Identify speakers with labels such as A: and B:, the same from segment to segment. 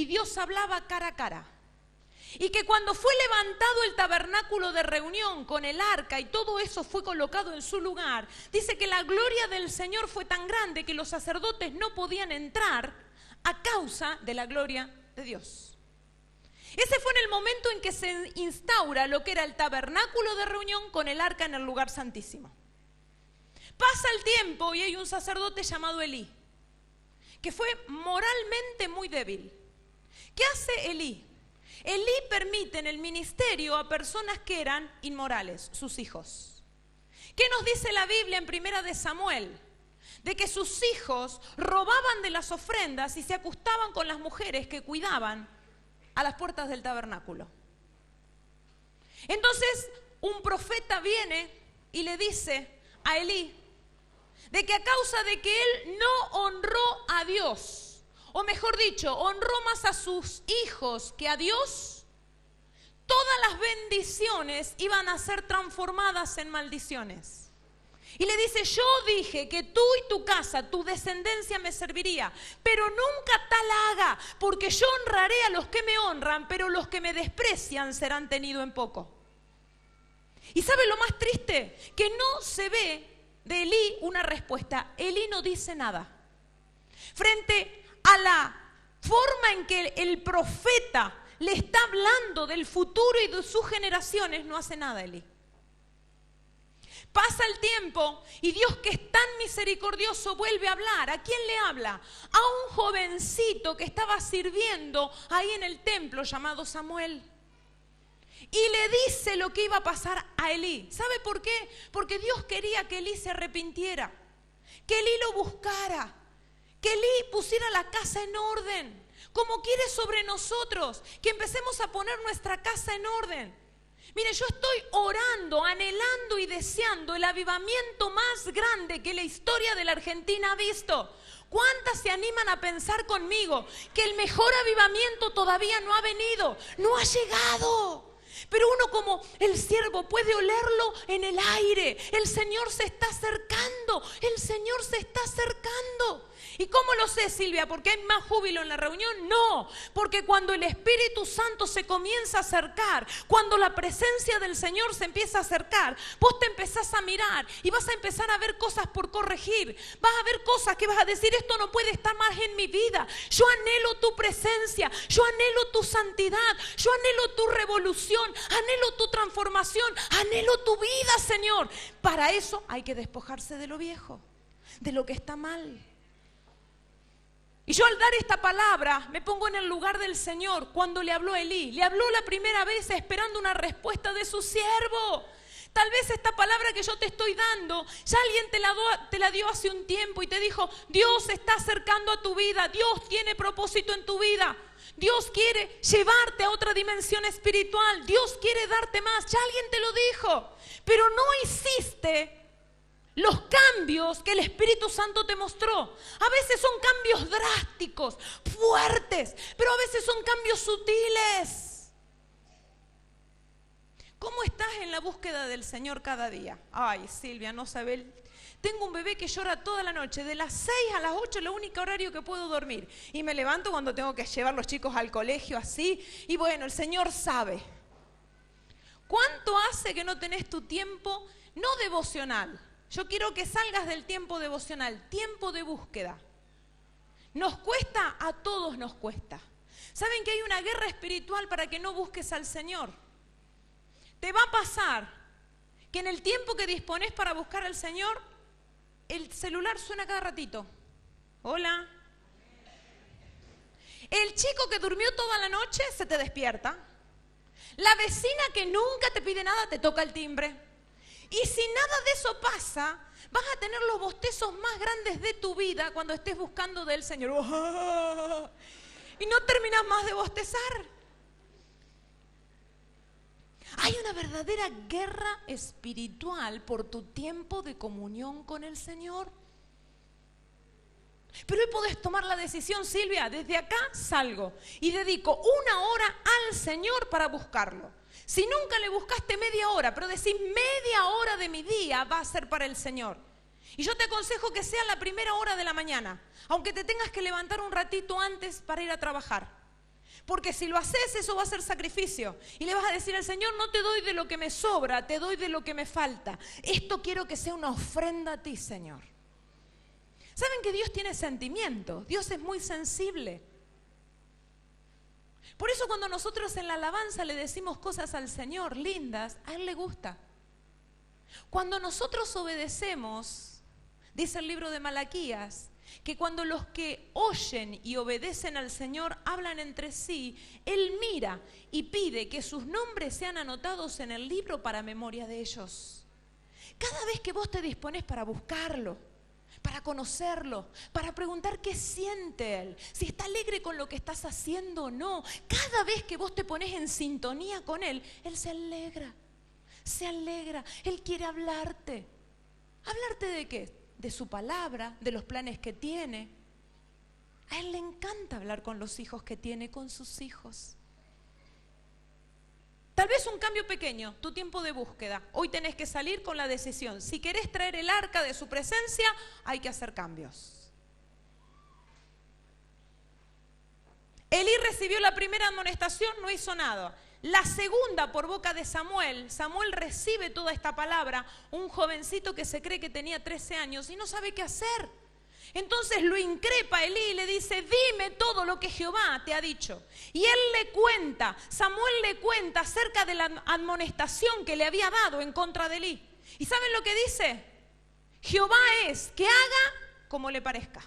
A: Dios hablaba cara a cara. Y que cuando fue levantado el tabernáculo de reunión con el arca y todo eso fue colocado en su lugar, dice que la gloria del Señor fue tan grande que los sacerdotes no podían entrar a causa de la gloria de Dios. Ese fue en el momento en que se instaura lo que era el tabernáculo de reunión con el arca en el lugar santísimo. Pasa el tiempo y hay un sacerdote llamado Elí, que fue moralmente muy débil. ¿Qué hace Elí? Elí permite en el ministerio a personas que eran inmorales, sus hijos. ¿Qué nos dice la Biblia en 1 de Samuel? De que sus hijos robaban de las ofrendas y se acostaban con las mujeres que cuidaban a las puertas del tabernáculo. Entonces un profeta viene y le dice a Elí de que a causa de que él no honró a Dios, o mejor dicho, honró más a sus hijos que a Dios, todas las bendiciones iban a ser transformadas en maldiciones. Y le dice, yo dije que tú y tu casa, tu descendencia me serviría, pero nunca tal haga, porque yo honraré a los que me honran, pero los que me desprecian serán tenidos en poco. ¿Y sabe lo más triste? Que no se ve de Elí una respuesta. Elí no dice nada. Frente a la forma en que el profeta le está hablando del futuro y de sus generaciones, no hace nada Elí. Pasa el tiempo y Dios, que es tan misericordioso, vuelve a hablar. ¿A quién le habla? A un jovencito que estaba sirviendo ahí en el templo llamado Samuel. Y le dice lo que iba a pasar a Elí. ¿Sabe por qué? Porque Dios quería que Elí se arrepintiera, que Elí lo buscara, que Elí pusiera la casa en orden, como quiere sobre nosotros, que empecemos a poner nuestra casa en orden. Mire, yo estoy orando, anhelando y deseando el avivamiento más grande que la historia de la Argentina ha visto. ¿Cuántas se animan a pensar conmigo que el mejor avivamiento todavía no ha venido, no ha llegado? Pero uno, como el siervo, puede olerlo en el aire. El Señor se está acercando, el Señor se está acercando. ¿Y cómo lo sé, Silvia? ¿Porque hay más júbilo en la reunión? No, porque cuando el Espíritu Santo se comienza a acercar, cuando la presencia del Señor se empieza a acercar, vos te empezás a mirar y vas a empezar a ver cosas por corregir. Vas a ver cosas que vas a decir, esto no puede estar más en mi vida. Yo anhelo tu presencia, yo anhelo tu santidad, yo anhelo tu revolución, anhelo tu transformación, anhelo tu vida, Señor. Para eso hay que despojarse de lo viejo, de lo que está mal. Y yo, al dar esta palabra, me pongo en el lugar del Señor. Cuando le habló a Elí, le habló la primera vez esperando una respuesta de su siervo. Tal vez esta palabra que yo te estoy dando, ya alguien te la dio hace un tiempo y te dijo, Dios se está acercando a tu vida, Dios tiene propósito en tu vida, Dios quiere llevarte a otra dimensión espiritual, Dios quiere darte más, ya alguien te lo dijo, pero no hiciste los cambios que el Espíritu Santo te mostró. A veces son cambios drásticos, fuertes, pero a veces son cambios sutiles. ¿Cómo estás en la búsqueda del Señor cada día? Ay, Silvia, no sabes. Tengo un bebé que llora toda la noche. De las 6 a las 8 es el único horario que puedo dormir. Y me levanto cuando tengo que llevar los chicos al colegio, así. Y bueno, el Señor sabe. ¿Cuánto hace que no tenés tu tiempo, no devocional? Yo quiero que salgas del tiempo devocional, tiempo de búsqueda. ¿Nos cuesta? A todos nos cuesta. ¿Saben que hay una guerra espiritual para que no busques al Señor? Te va a pasar que en el tiempo que dispones para buscar al Señor, el celular suena cada ratito. Hola. El chico que durmió toda la noche se te despierta. La vecina que nunca te pide nada te toca el timbre. Y si nada de eso pasa, vas a tener los bostezos más grandes de tu vida cuando estés buscando del Señor. Y no terminas más de bostezar. Hay una verdadera guerra espiritual por tu tiempo de comunión con el Señor. Pero hoy podés tomar la decisión, Silvia, desde acá salgo y dedico 1 hora al Señor para buscarlo. Si nunca le buscaste media hora, pero decís media hora de mi día va a ser para el Señor. Y yo te aconsejo que sea la primera hora de la mañana, aunque te tengas que levantar un ratito antes para ir a trabajar. Porque si lo haces, eso va a ser sacrificio. Y le vas a decir al Señor, no te doy de lo que me sobra, te doy de lo que me falta. Esto quiero que sea una ofrenda a ti, Señor. ¿Saben que Dios tiene sentimientos? Dios es muy sensible. Por eso cuando nosotros en la alabanza le decimos cosas al Señor lindas, a Él le gusta. Cuando nosotros obedecemos, dice el libro de Malaquías, que cuando los que oyen y obedecen al Señor hablan entre sí, Él mira y pide que sus nombres sean anotados en el libro para memoria de ellos. Cada vez que vos te dispones para buscarlo, para conocerlo, para preguntar qué siente Él, si está alegre con lo que estás haciendo o no, cada vez que vos te pones en sintonía con Él, Él se alegra, Él quiere hablarte. ¿Hablarte de qué? De su palabra, de los planes que tiene. A Él le encanta hablar con los hijos que tiene, con sus hijos. Tal vez un cambio pequeño, tu tiempo de búsqueda. Hoy tenés que salir con la decisión. Si querés traer el arca de su presencia, hay que hacer cambios. Elí recibió la primera amonestación, no hizo nada. La segunda por boca de Samuel, Samuel recibe toda esta palabra, un jovencito que se cree que tenía 13 años y no sabe qué hacer. Entonces lo increpa Elí y le dice, dime todo lo que Jehová te ha dicho. Y él le cuenta, Samuel le cuenta acerca de la amonestación que le había dado en contra de Elí. ¿Y saben lo que dice? Jehová es que haga como le parezca.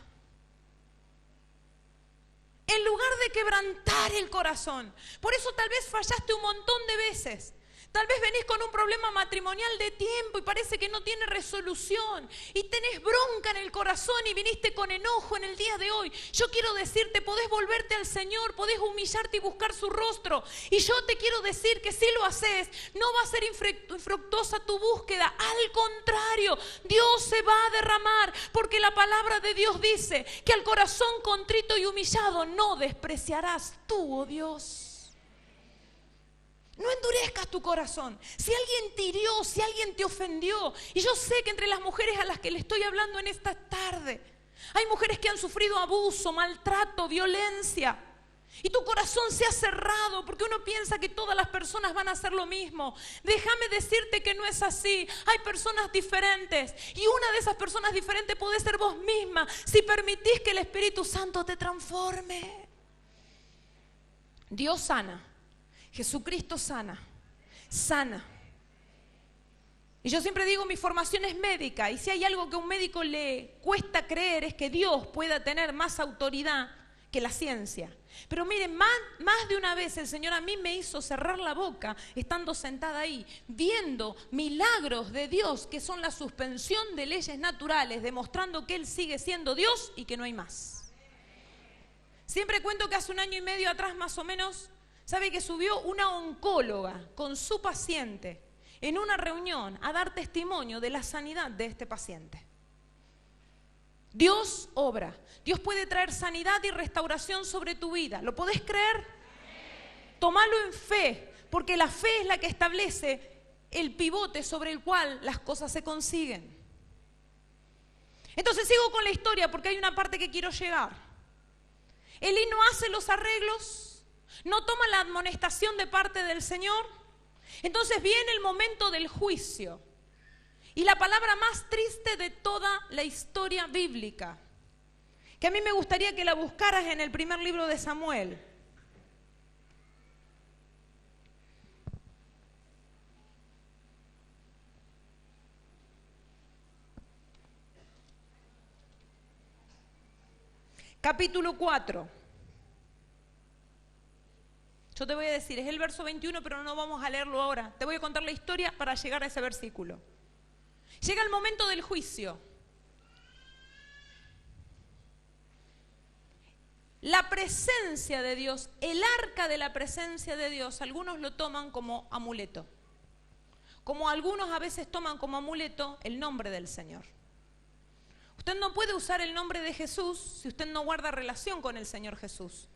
A: En lugar de quebrantar el corazón. Por eso tal vez fallaste un montón de veces. Tal vez venís con un problema matrimonial de tiempo y parece que no tiene resolución. Y tenés bronca en el corazón y viniste con enojo en el día de hoy. Yo quiero decirte, podés volverte al Señor, podés humillarte y buscar su rostro. Y yo te quiero decir que si lo haces, no va a ser infructuosa tu búsqueda. Al contrario, Dios se va a derramar. Porque la palabra de Dios dice que al corazón contrito y humillado no despreciarás tú, oh Dios. No endurezcas tu corazón. Si alguien te hirió, si alguien te ofendió, y yo sé que entre las mujeres a las que le estoy hablando en esta tarde, hay mujeres que han sufrido abuso, maltrato, violencia, y tu corazón se ha cerrado porque uno piensa que todas las personas van a hacer lo mismo. Déjame decirte que no es así. Hay personas diferentes, y una de esas personas diferentes puede ser vos misma, si permitís que el Espíritu Santo te transforme. Dios sana. Jesucristo sana. Y yo siempre digo, mi formación es médica, y si hay algo que a un médico le cuesta creer es que Dios pueda tener más autoridad que la ciencia. Pero miren, más de una vez el Señor a mí me hizo cerrar la boca estando sentada ahí, viendo milagros de Dios que son la suspensión de leyes naturales, demostrando que Él sigue siendo Dios y que no hay más. Siempre cuento que hace 1 año y medio atrás más o menos, ¿sabe que subió una oncóloga con su paciente en una reunión a dar testimonio de la sanidad de este paciente? Dios obra. Dios puede traer sanidad y restauración sobre tu vida. ¿Lo podés creer? Tómalo en fe, porque la fe es la que establece el pivote sobre el cual las cosas se consiguen. Entonces sigo con la historia porque hay una parte que quiero llegar. Elí no hace los arreglos, no toma la amonestación de parte del Señor. Entonces viene el momento del juicio. Y la palabra más triste de toda la historia bíblica, que a mí me gustaría que la buscaras en el primer libro de Samuel. Capítulo 4. Yo te voy a decir, es el verso 21, pero no vamos a leerlo ahora. Te voy a contar la historia para llegar a ese versículo. Llega el momento del juicio. La presencia de Dios, el arca de la presencia de Dios, algunos lo toman como amuleto. Como algunos a veces toman como amuleto el nombre del Señor. Usted no puede usar el nombre de Jesús si usted no guarda relación con el Señor Jesús.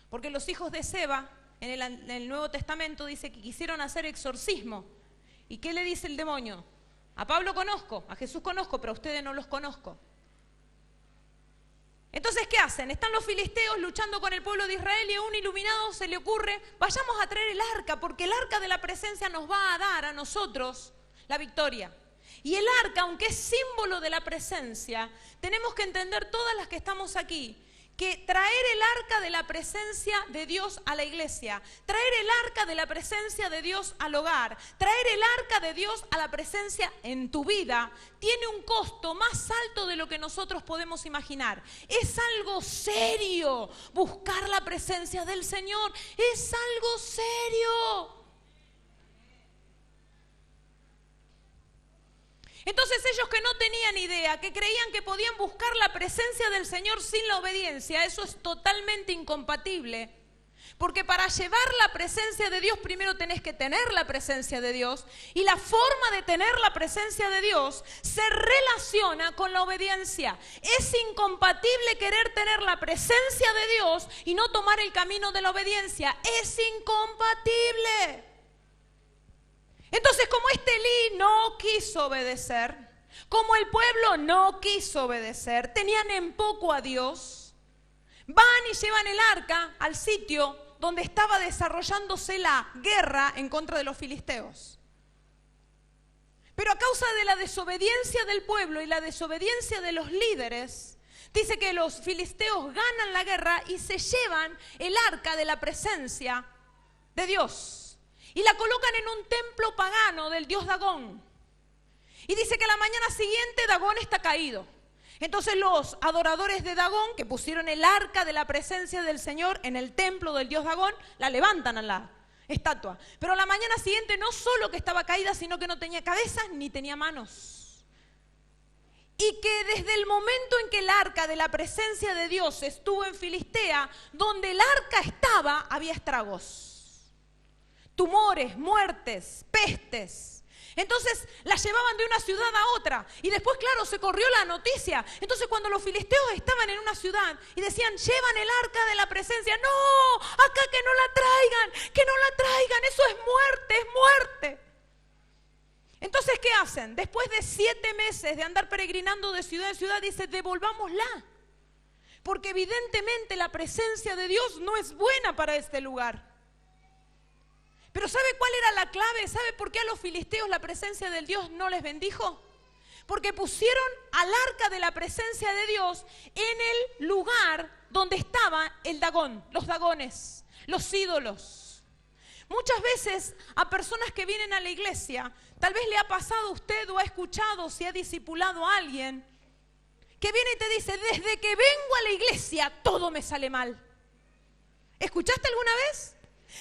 A: Porque los hijos de Seba, en el Nuevo Testamento, dice que quisieron hacer exorcismo. ¿Y qué le dice el demonio? A Pablo conozco, a Jesús conozco, pero a ustedes no los conozco. Entonces Entonces, ¿qué hacen? Están los filisteos luchando con el pueblo de Israel y a un iluminado se le ocurre, vayamos a traer el arca, porque el arca de la presencia nos va a dar a nosotros la victoria. Y el arca, aunque es símbolo de la presencia, tenemos que entender todas las que estamos aquí, que traer el arca de la presencia de Dios a la iglesia, traer el arca de la presencia de Dios al hogar, traer el arca de Dios a la presencia en tu vida, tiene un costo más alto de lo que nosotros podemos imaginar. Es algo serio buscar la presencia del Señor, es algo serio. Entonces ellos que no tenían idea, que creían que podían buscar la presencia del Señor sin la obediencia, eso es totalmente incompatible. Porque para llevar la presencia de Dios primero tenés que tener la presencia de Dios, y la forma de tener la presencia de Dios se relaciona con la obediencia. Es incompatible querer tener la presencia de Dios y no tomar el camino de la obediencia. Es incompatible. Entonces, como Elí no quiso obedecer, como el pueblo no quiso obedecer, tenían en poco a Dios, van y llevan el arca al sitio donde estaba desarrollándose la guerra en contra de los filisteos. Pero a causa de la desobediencia del pueblo y la desobediencia de los líderes, dice que los filisteos ganan la guerra y se llevan el arca de la presencia de Dios. Y la colocan en un templo pagano del dios Dagón. Y dice que la mañana siguiente Dagón está caído. Entonces los adoradores de Dagón, que pusieron el arca de la presencia del Señor en el templo del dios Dagón, la levantan a la estatua. Pero la mañana siguiente no solo que estaba caída, sino que no tenía cabeza ni tenía manos. Y que desde el momento en que el arca de la presencia de Dios estuvo en Filistea, donde el arca estaba, había estragos. Tumores, muertes, pestes. Entonces la llevaban de una ciudad a otra. Y después, claro, se corrió la noticia. Entonces cuando los filisteos estaban en una ciudad y decían, llevan el arca de la presencia. No, acá que no la traigan, que no la traigan. Eso es muerte, es muerte. Entonces, ¿qué hacen? Después de 7 meses de andar peregrinando de ciudad en ciudad, dice, devolvámosla. Porque evidentemente la presencia de Dios no es buena para este lugar. Pero ¿sabe cuál era la clave? ¿Sabe por qué a los filisteos la presencia del Dios no les bendijo? Porque pusieron al arca de la presencia de Dios en el lugar donde estaba el Dagón, los dagones, los ídolos. Muchas veces a personas que vienen a la iglesia, tal vez le ha pasado a usted o ha escuchado, si ha discipulado a alguien, que viene y te dice, desde que vengo a la iglesia todo me sale mal. ¿Escuchaste alguna vez?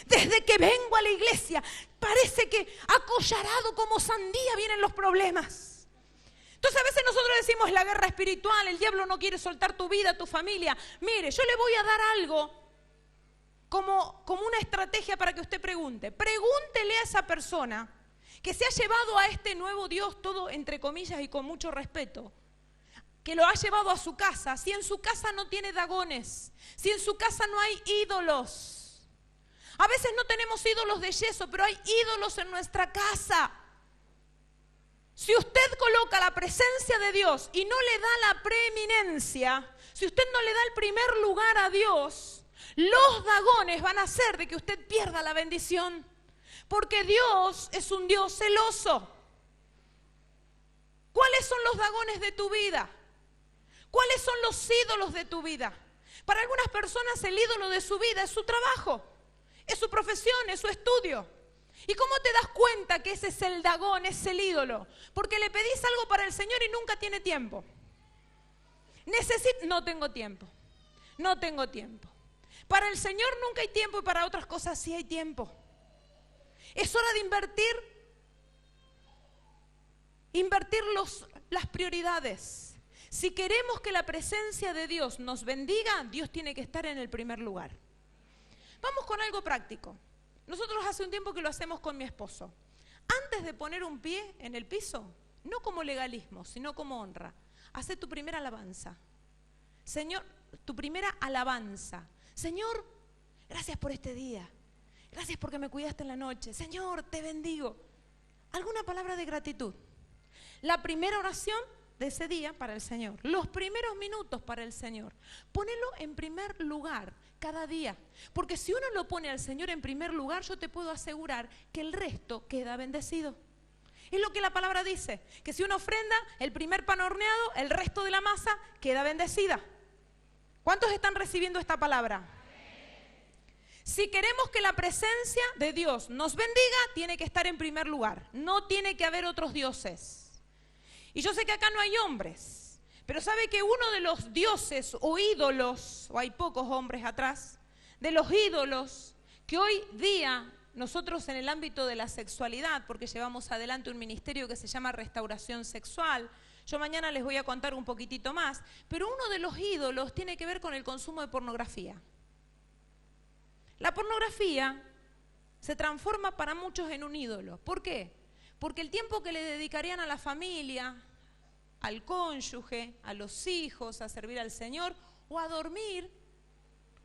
A: Desde que vengo a la iglesia, parece que acollarado como sandía vienen los problemas. Entonces a veces nosotros decimos la guerra espiritual, el diablo no quiere soltar tu vida, tu familia. Mire, yo le voy a dar algo como una estrategia para que usted pregunte. Pregúntele a esa persona que se ha llevado a este nuevo Dios, todo entre comillas y con mucho respeto, que lo ha llevado a su casa, si en su casa no tiene dagones, si en su casa no hay ídolos. A veces no tenemos ídolos de yeso, pero hay ídolos en nuestra casa. Si usted coloca la presencia de Dios y no le da la preeminencia, si usted no le da el primer lugar a Dios, los dagones van a hacer de que usted pierda la bendición. Porque Dios es un Dios celoso. ¿Cuáles son los dagones de tu vida? ¿Cuáles son los ídolos de tu vida? Para algunas personas el ídolo de su vida es su trabajo. Es su profesión, es su estudio. ¿Y cómo te das cuenta que ese es el dagón, es el ídolo? Porque le pedís algo para el Señor y nunca tiene tiempo. No tengo tiempo. No tengo tiempo. Para el Señor nunca hay tiempo y para otras cosas sí hay tiempo. Es hora de invertir las prioridades. Si queremos que la presencia de Dios nos bendiga, Dios tiene que estar en el primer lugar. Vamos con algo práctico. Nosotros hace un tiempo que lo hacemos con mi esposo. Antes de poner un pie en el piso, no como legalismo, sino como honra, hace tu primera alabanza. Señor, tu primera alabanza. Señor, gracias por este día. Gracias porque me cuidaste en la noche. Señor, te bendigo. ¿Alguna palabra de gratitud? La primera oración de ese día para el Señor. Los primeros minutos para el Señor. Ponelo en primer lugar cada día. Porque si uno lo pone al Señor en primer lugar, yo te puedo asegurar que el resto queda bendecido. Es lo que la palabra dice, que si uno ofrenda el primer pan horneado, el resto de la masa queda bendecida. ¿Cuántos están recibiendo esta palabra? Si queremos que la presencia de Dios nos bendiga, tiene que estar en primer lugar. No tiene que haber otros dioses. Y yo sé que acá no hay hombres, pero sabe que uno de los dioses o ídolos, o hay pocos hombres atrás, de los ídolos que hoy día nosotros en el ámbito de la sexualidad, porque llevamos adelante un ministerio que se llama Restauración Sexual, yo mañana les voy a contar un poquitito más, pero uno de los ídolos tiene que ver con el consumo de pornografía. La pornografía se transforma para muchos en un ídolo. ¿Por qué? Porque el tiempo que le dedicarían a la familia, al cónyuge, a los hijos, a servir al Señor o a dormir,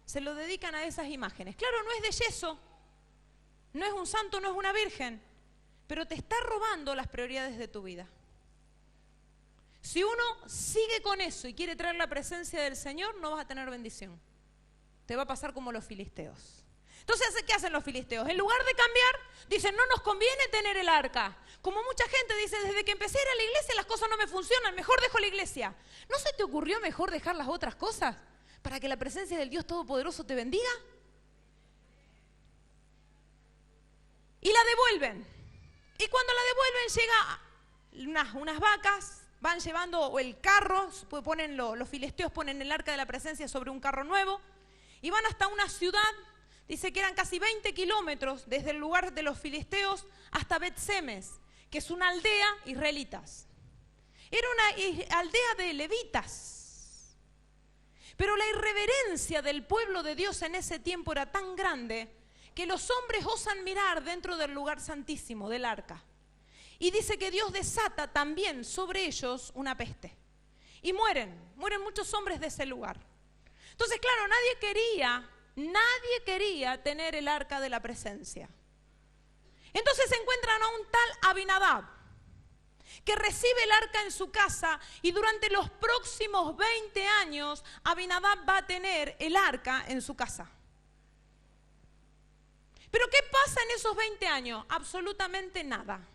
A: se lo dedican a esas imágenes. Claro, no es de yeso, no es un santo, no es una virgen, pero te está robando las prioridades de tu vida. Si uno sigue con eso y quiere traer la presencia del Señor, no vas a tener bendición. Te va a pasar como los filisteos. Entonces, ¿qué hacen los filisteos? En lugar de cambiar, dicen, no nos conviene tener el arca. Como mucha gente dice, desde que empecé a ir a la iglesia las cosas no me funcionan, mejor dejo la iglesia. ¿No se te ocurrió mejor dejar las otras cosas para que la presencia del Dios Todopoderoso te bendiga? Y la devuelven. Y cuando la devuelven, llega unas vacas, van llevando el carro, los filisteos ponen el arca de la presencia sobre un carro nuevo, y van hasta una ciudad. Dice que eran casi 20 kilómetros desde el lugar de los filisteos hasta Bet-Semes, que es una aldea israelitas. Era una aldea de levitas. Pero la irreverencia del pueblo de Dios en ese tiempo era tan grande que los hombres osan mirar dentro del lugar santísimo, del arca. Y dice que Dios desata también sobre ellos una peste. Y mueren muchos hombres de ese lugar. Entonces, claro, nadie quería tener el arca de la presencia. Entonces se encuentran a un tal Abinadab, que recibe el arca en su casa, y durante los próximos 20 años Abinadab va a tener el arca en su casa. ¿Pero qué pasa en esos 20 años? Absolutamente nada.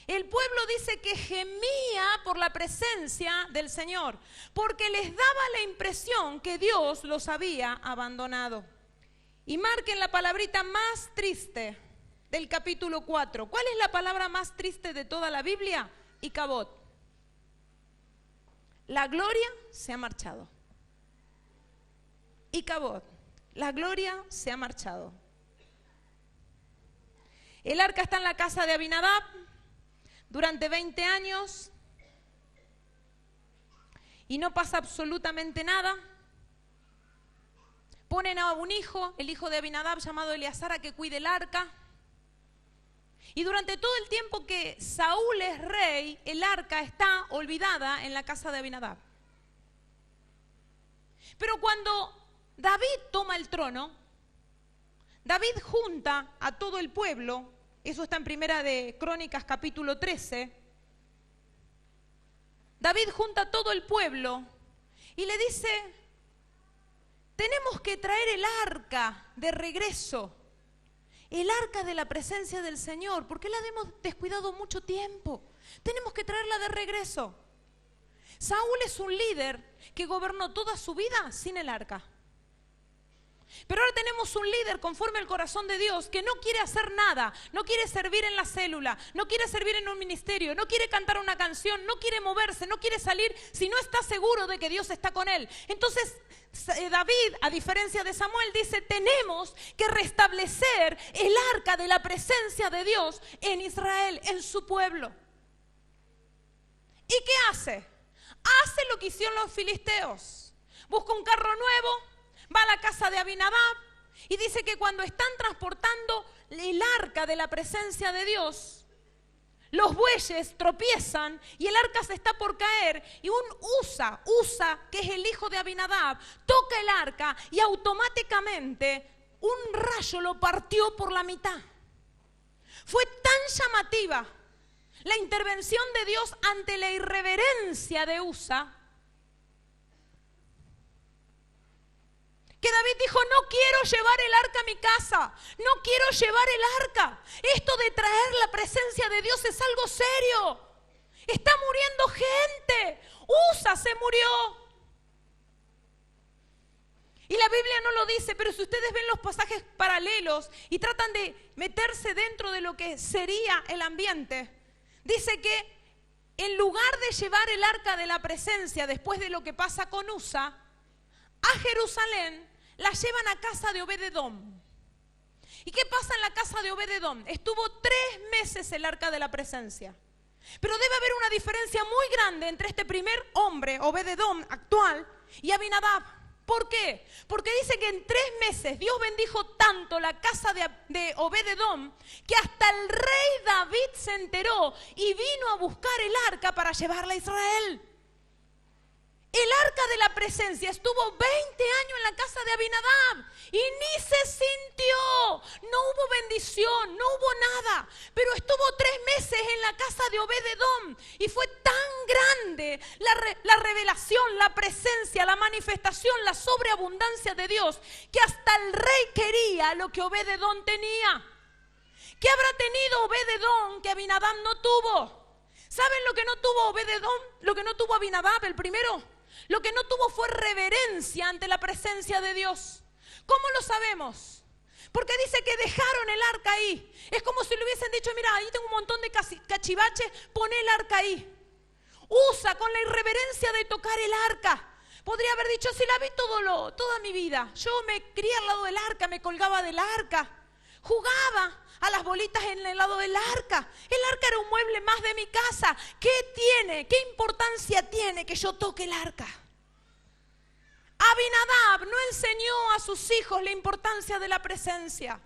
A: El pueblo dice que gemía por la presencia del Señor, porque les daba la impresión que Dios los había abandonado. Y marquen la palabrita más triste del capítulo 4. ¿Cuál es la palabra más triste de toda la Biblia? Icabod. La gloria se ha marchado. Icabod. La gloria se ha marchado. El arca está en la casa de Abinadab durante 20 años y no pasa absolutamente nada. Ponen a un hijo, el hijo de Abinadab llamado Eleazar, a que cuide el arca. Y durante todo el tiempo que Saúl es rey, el arca está olvidada en la casa de Abinadab. Pero cuando David toma el trono, David junta a todo el pueblo. Eso está en Primera de Crónicas, capítulo 13. David junta a todo el pueblo y le dice, tenemos que traer el arca de regreso, el arca de la presencia del Señor, porque la hemos descuidado mucho tiempo. Tenemos que traerla de regreso. Saúl es un líder que gobernó toda su vida sin el arca. Pero ahora tenemos un líder conforme al corazón de Dios que no quiere hacer nada, no quiere servir en la célula, no quiere servir en un ministerio, no quiere cantar una canción, no quiere moverse, no quiere salir si no está seguro de que Dios está con él. Entonces David, a diferencia de Samuel, dice, tenemos que restablecer el arca de la presencia de Dios en Israel, en su pueblo. ¿Y qué hace? Hace lo que hicieron los filisteos. Busca un carro nuevo, va a la casa de Abinadab y dice que cuando están transportando el arca de la presencia de Dios, los bueyes tropiezan y el arca se está por caer, y un Usa, que es el hijo de Abinadab, toca el arca y automáticamente un rayo lo partió por la mitad. Fue tan llamativa la intervención de Dios ante la irreverencia de Usa, que David dijo, no quiero llevar el arca a mi casa, no quiero llevar el arca. Esto de traer la presencia de Dios es algo serio. Está muriendo gente. Usa se murió. Y la Biblia no lo dice, pero si ustedes ven los pasajes paralelos y tratan de meterse dentro de lo que sería el ambiente, dice que en lugar de llevar el arca de la presencia después de lo que pasa con Usa, a Jerusalén la llevan a casa de Obed-edom. ¿Y qué pasa en la casa de Obed-edom? Estuvo 3 meses el arca de la presencia. Pero debe haber una diferencia muy grande entre este primer hombre, Obed-edom actual, y Abinadab. ¿Por qué? Porque dice que en 3 meses Dios bendijo tanto la casa de Obed-edom que hasta el rey David se enteró y vino a buscar el arca para llevarla a Israel. El arca de la presencia estuvo 20 años en la casa de Abinadab y ni se sintió, no hubo bendición, no hubo nada, pero estuvo 3 meses en la casa de Obed-edom y fue tan grande la revelación, la presencia, la manifestación, la sobreabundancia de Dios que hasta el rey quería lo que Obed-edom tenía. ¿Qué habrá tenido Obed-edom que Abinadab no tuvo? ¿Saben lo que no tuvo Obed-edom? Lo que no tuvo Abinadab, el primero. Lo que no tuvo fue reverencia ante la presencia de Dios. ¿Cómo lo sabemos? Porque dice que dejaron el arca ahí. Es como si le hubiesen dicho, mira, ahí tengo un montón de cachivaches, pon el arca ahí. Usa con la irreverencia de tocar el arca. Podría haber dicho, si la vi toda mi vida. Yo me crié al lado del arca, me colgaba del arca. Jugaba a las bolitas en el lado del arca. El arca era un mueble más de mi casa. ¿Qué tiene? ¿Qué importancia tiene que yo toque el arca? Abinadab no enseñó a sus hijos la importancia de la presencia.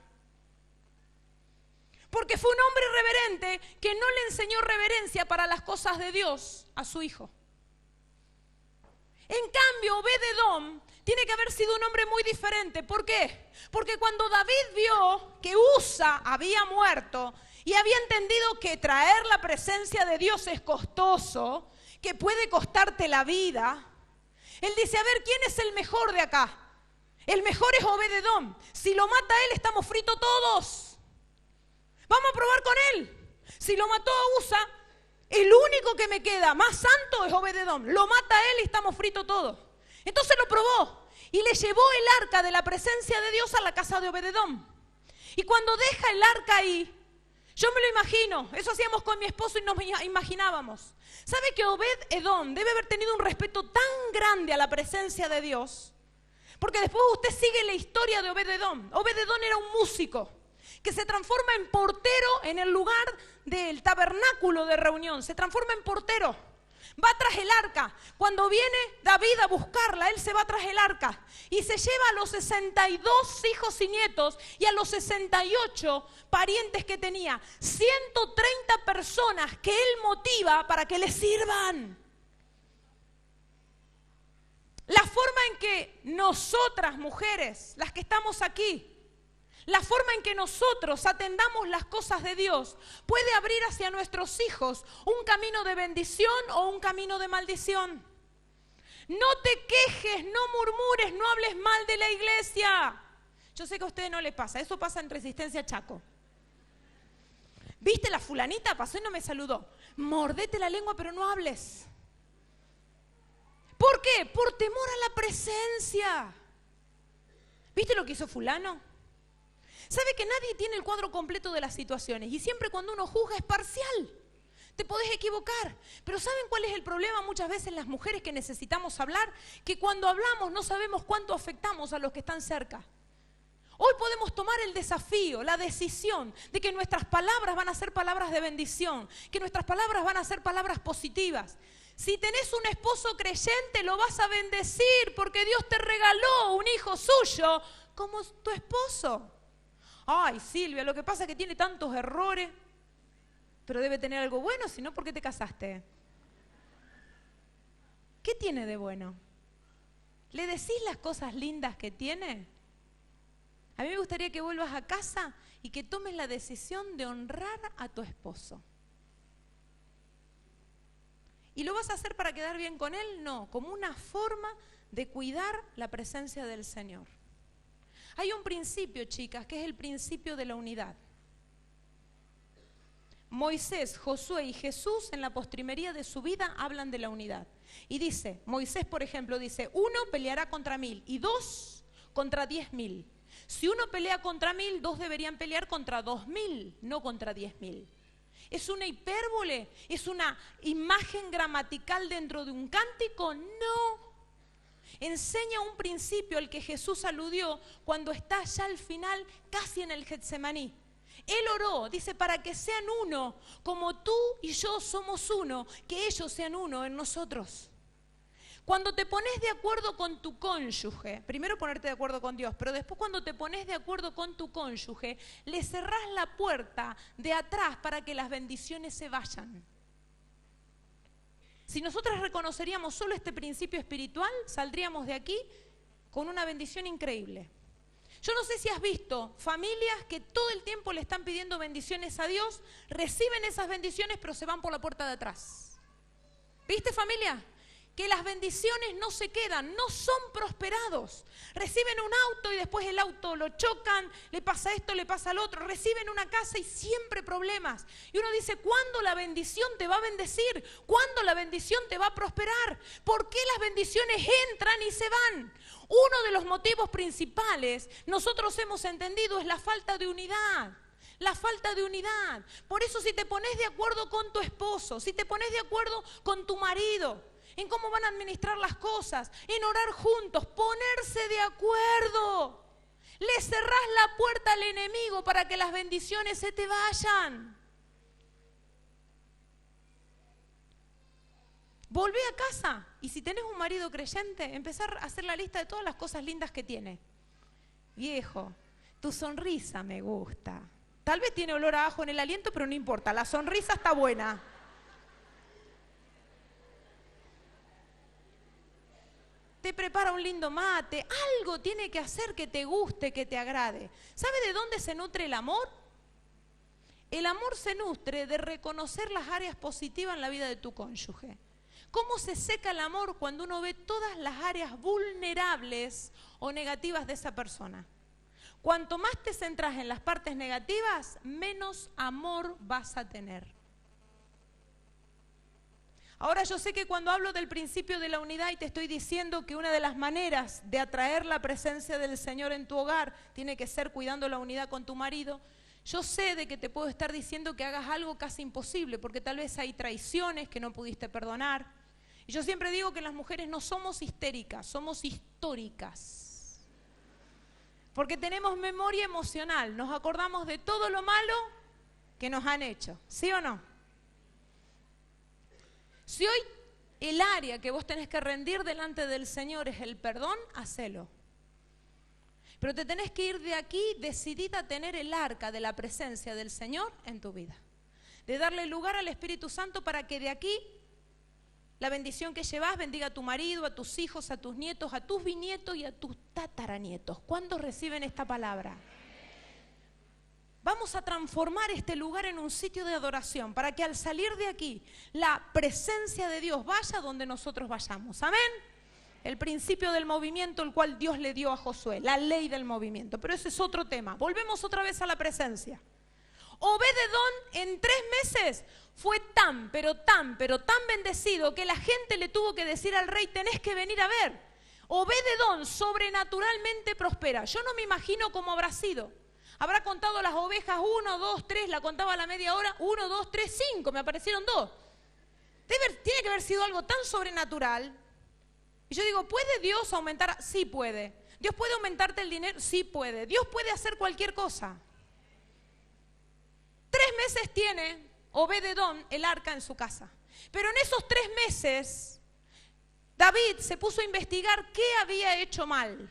A: Porque fue un hombre irreverente que no le enseñó reverencia para las cosas de Dios a su hijo. En cambio, Obed-edom tiene que haber sido un hombre muy diferente. ¿Por qué? Porque cuando David vio que Usa había muerto y había entendido que traer la presencia de Dios es costoso, que puede costarte la vida, él dice, a ver, ¿quién es el mejor de acá? El mejor es Obed-edom. Si lo mata él, estamos fritos todos. Vamos a probar con él. Si lo mató a Usa, el único que me queda más santo es Obed-edom. Lo mata él y estamos fritos todos. Entonces lo probó y le llevó el arca de la presencia de Dios a la casa de Obed-edom. Y cuando deja el arca ahí, yo me lo imagino, eso hacíamos con mi esposo y nos imaginábamos. ¿Sabe que Obed-edom debe haber tenido un respeto tan grande a la presencia de Dios? Porque después usted sigue la historia de Obed-edom. Obed-edom era un músico que se transforma en portero en el lugar del tabernáculo de reunión. Se transforma en portero. Va tras el arca. Cuando viene David a buscarla, él se va tras el arca. Y se lleva a los 62 hijos y nietos y a los 68 parientes que tenía. 130 personas que él motiva para que le sirvan. La forma en que nosotras, mujeres, las que estamos aquí, la forma en que nosotros atendamos las cosas de Dios puede abrir hacia nuestros hijos un camino de bendición o un camino de maldición. No te quejes, no murmures, no hables mal de la iglesia. Yo sé que a ustedes no les pasa, eso pasa en Resistencia Chaco. ¿Viste la fulanita? Pasó y no me saludó. Mordete la lengua pero no hables. ¿Por qué? Por temor a la presencia. ¿Viste lo que hizo fulano? ¿Sabe que nadie tiene el cuadro completo de las situaciones? Y siempre cuando uno juzga es parcial. Te podés equivocar. Pero ¿saben cuál es el problema muchas veces las mujeres que necesitamos hablar? Que cuando hablamos no sabemos cuánto afectamos a los que están cerca. Hoy podemos tomar el desafío, la decisión de que nuestras palabras van a ser palabras de bendición, que nuestras palabras van a ser palabras positivas. Si tenés un esposo creyente, lo vas a bendecir porque Dios te regaló un hijo suyo como tu esposo. Ay, Silvia, lo que pasa es que tiene tantos errores, pero debe tener algo bueno, si no, ¿por qué te casaste? ¿Qué tiene de bueno? ¿Le decís las cosas lindas que tiene? A mí me gustaría que vuelvas a casa y que tomes la decisión de honrar a tu esposo. ¿Y lo vas a hacer para quedar bien con Él? No, como una forma de cuidar la presencia del Señor. Hay un principio, chicas, que es el principio de la unidad. Moisés, Josué y Jesús en la postrimería de su vida hablan de la unidad. Y dice, Moisés por ejemplo dice, 1 peleará contra 1000 y 2 contra 10.000. Si uno pelea contra 1000, 2 deberían pelear contra 2000, no contra 10.000. ¿Es una hipérbole? ¿Es una imagen gramatical dentro de un cántico? No. Enseña un principio al que Jesús aludió cuando está ya al final, casi en el Getsemaní. Él oró, dice, para que sean uno, como tú y yo somos uno, que ellos sean uno en nosotros. Cuando te pones de acuerdo con tu cónyuge, primero ponerte de acuerdo con Dios, pero después cuando te pones de acuerdo con tu cónyuge, le cerrás la puerta de atrás para que las bendiciones se vayan. Si nosotras reconoceríamos solo este principio espiritual, saldríamos de aquí con una bendición increíble. Yo no sé si has visto familias que todo el tiempo le están pidiendo bendiciones a Dios, reciben esas bendiciones pero se van por la puerta de atrás. ¿Viste, familia? Que las bendiciones no se quedan, no son prosperados. Reciben un auto y después el auto lo chocan, le pasa esto, le pasa al otro. Reciben una casa y siempre problemas. Y uno dice, ¿cuándo la bendición te va a bendecir? ¿Cuándo la bendición te va a prosperar? ¿Por qué las bendiciones entran y se van? Uno de los motivos principales, nosotros hemos entendido, es la falta de unidad. La falta de unidad. Por eso si te pones de acuerdo con tu esposo, si te pones de acuerdo con tu marido, en cómo van a administrar las cosas, en orar juntos, ponerse de acuerdo. Le cerrás la puerta al enemigo para que las bendiciones se te vayan. Volvé a casa y si tenés un marido creyente, empezar a hacer la lista de todas las cosas lindas que tiene. Viejo, tu sonrisa me gusta. Tal vez tiene olor a ajo en el aliento, pero no importa, la sonrisa está buena. Te prepara un lindo mate, algo tiene que hacer que te guste, que te agrade. ¿Sabe de dónde se nutre el amor? El amor se nutre de reconocer las áreas positivas en la vida de tu cónyuge. ¿Cómo se seca el amor cuando uno ve todas las áreas vulnerables o negativas de esa persona? Cuanto más te centras en las partes negativas, menos amor vas a tener. Ahora yo sé que cuando hablo del principio de la unidad y te estoy diciendo que una de las maneras de atraer la presencia del Señor en tu hogar tiene que ser cuidando la unidad con tu marido, yo sé de que te puedo estar diciendo que hagas algo casi imposible, porque tal vez hay traiciones que no pudiste perdonar. Y yo siempre digo que las mujeres no somos histéricas, somos históricas. Porque tenemos memoria emocional, nos acordamos de todo lo malo que nos han hecho, ¿sí o no? Si hoy el área que vos tenés que rendir delante del Señor es el perdón, hacelo. Pero te tenés que ir de aquí decidida a tener el arca de la presencia del Señor en tu vida. De darle lugar al Espíritu Santo para que de aquí la bendición que llevas bendiga a tu marido, a tus hijos, a tus nietos, a tus bisnietos y a tus tataranietos. ¿Cuántos reciben esta palabra? Vamos a transformar este lugar en un sitio de adoración para que al salir de aquí la presencia de Dios vaya donde nosotros vayamos. ¿Amén? El principio del movimiento el cual Dios le dio a Josué, la ley del movimiento. Pero ese es otro tema. Volvemos otra vez a la presencia. Obed-edom en 3 meses fue tan bendecido que la gente le tuvo que decir al rey, tenés que venir a ver. Obed-edom sobrenaturalmente prospera. Yo no me imagino cómo habrá sido. Habrá contado las ovejas 1, 2, 3, la contaba a la media hora, 1, 2, 3, 5, me aparecieron 2. Tiene que haber sido algo tan sobrenatural. Y yo digo, ¿puede Dios aumentar? Sí puede. ¿Dios puede aumentarte el dinero? Sí puede. Dios puede hacer cualquier cosa. 3 meses tiene Obed-edom el arca en su casa. Pero en esos 3 meses, David se puso a investigar qué había hecho mal.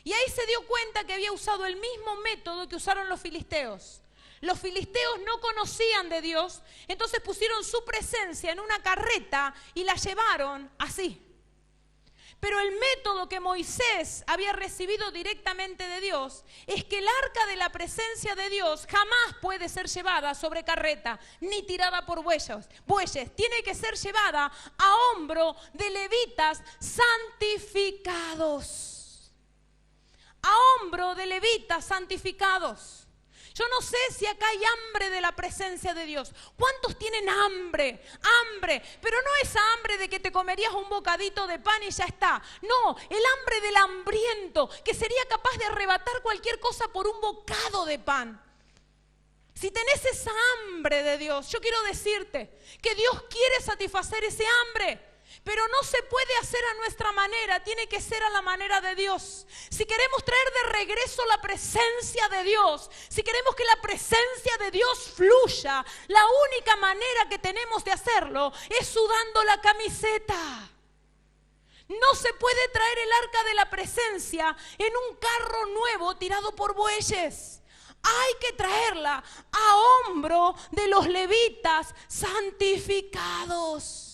A: Y ahí se dio cuenta que había usado el mismo método que usaron los filisteos. Los filisteos no conocían de Dios, entonces pusieron su presencia en una carreta y la llevaron así. Pero el método que Moisés había recibido directamente de Dios es que el arca de la presencia de Dios jamás puede ser llevada sobre carreta ni tirada por bueyes. Tiene que ser llevada a hombro de levitas santificados. A hombro de levitas santificados. Yo no sé si acá hay hambre de la presencia de Dios. ¿Cuántos tienen hambre? Hambre. Pero no esa hambre de que te comerías un bocadito de pan y ya está. No, el hambre del hambriento, que sería capaz de arrebatar cualquier cosa por un bocado de pan. Si tenés esa hambre de Dios, yo quiero decirte que Dios quiere satisfacer ese hambre. Pero no se puede hacer a nuestra manera, tiene que ser a la manera de Dios. Si queremos traer de regreso la presencia de Dios, si queremos que la presencia de Dios fluya, la única manera que tenemos de hacerlo es sudando la camiseta. No se puede traer el arca de la presencia en un carro nuevo tirado por bueyes. Hay que traerla a hombro de los levitas santificados.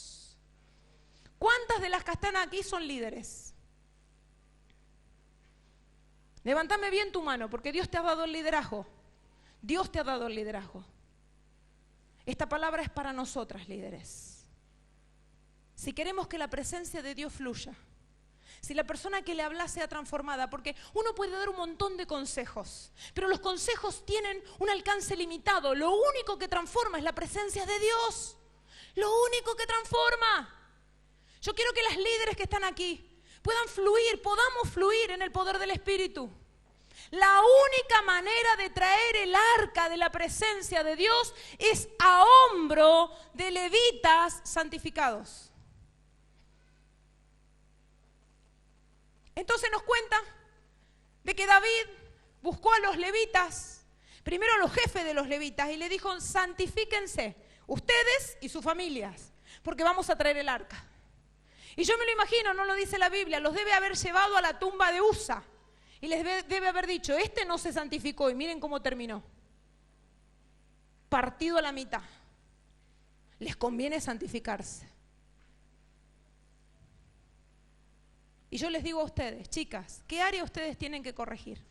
A: ¿Cuántas de las que están aquí son líderes? Levántame bien tu mano, porque Dios te ha dado el liderazgo. Dios te ha dado el liderazgo. Esta palabra es para nosotras, líderes. Si queremos que la presencia de Dios fluya, si la persona que le habla sea transformada, porque uno puede dar un montón de consejos, pero los consejos tienen un alcance limitado. Lo único que transforma es la presencia de Dios. Lo único que transforma. Yo quiero que las líderes que están aquí puedan fluir, podamos fluir en el poder del Espíritu. La única manera de traer el arca de la presencia de Dios es a hombro de levitas santificados. Entonces nos cuenta de que David buscó a los levitas, primero a los jefes de los levitas, y le dijo: santifíquense ustedes y sus familias, porque vamos a traer el arca. Y yo me lo imagino, no lo dice la Biblia, los debe haber llevado a la tumba de Usa. Y les debe haber dicho: este no se santificó, y miren cómo terminó. Partido a la mitad. Les conviene santificarse. Y yo les digo a ustedes, chicas, ¿qué área ustedes tienen que corregir?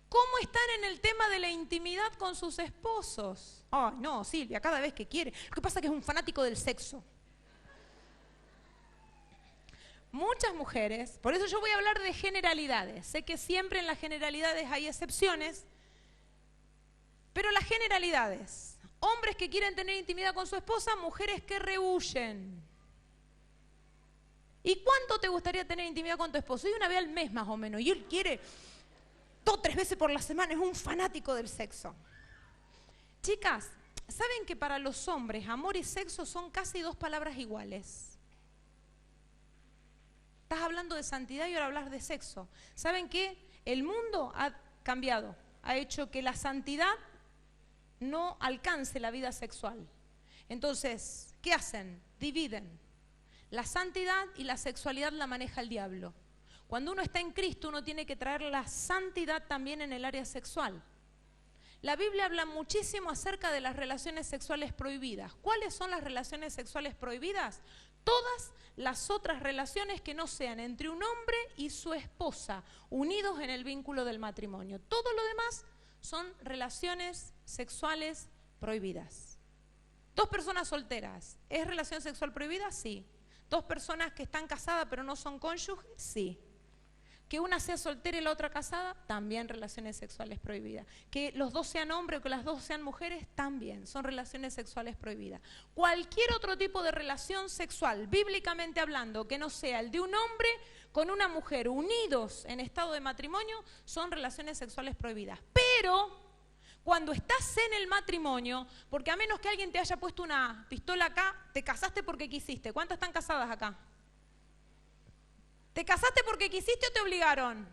A: ¿Cómo están en el tema de la intimidad con sus esposos? Oh, no, Silvia, cada vez que quiere. Lo que pasa es que es un fanático del sexo. Muchas mujeres, por eso yo voy a hablar de generalidades. Sé que siempre en las generalidades hay excepciones, pero las generalidades, hombres que quieren tener intimidad con su esposa, mujeres que rehuyen. ¿Y cuánto te gustaría tener intimidad con tu esposo? Y una vez al mes más o menos, y él quiere 2 o 3 veces por la semana, es un fanático del sexo. Chicas, ¿saben que para los hombres amor y sexo son casi 2 palabras iguales? Estás hablando de santidad y ahora hablas de sexo. ¿Saben qué? El mundo ha cambiado, ha hecho que la santidad no alcance la vida sexual. Entonces, ¿qué hacen? Dividen. La santidad y la sexualidad la maneja el diablo. Cuando uno está en Cristo, uno tiene que traer la santidad también en el área sexual. La Biblia habla muchísimo acerca de las relaciones sexuales prohibidas. ¿Cuáles son las relaciones sexuales prohibidas? Todas las otras relaciones que no sean entre un hombre y su esposa, unidos en el vínculo del matrimonio. Todo lo demás son relaciones sexuales prohibidas. 2 personas solteras, ¿es relación sexual prohibida? Sí. 2 personas que están casadas pero no son cónyuges, sí. Que una sea soltera y la otra casada, también relaciones sexuales prohibidas. Que los 2 sean hombres o que las 2 sean mujeres, también son relaciones sexuales prohibidas. Cualquier otro tipo de relación sexual, bíblicamente hablando, que no sea el de un hombre con una mujer unidos en estado de matrimonio, son relaciones sexuales prohibidas. Pero cuando estás en el matrimonio, porque a menos que alguien te haya puesto una pistola acá, te casaste porque quisiste. ¿Cuántas están casadas acá? ¿Te casaste porque quisiste o te obligaron?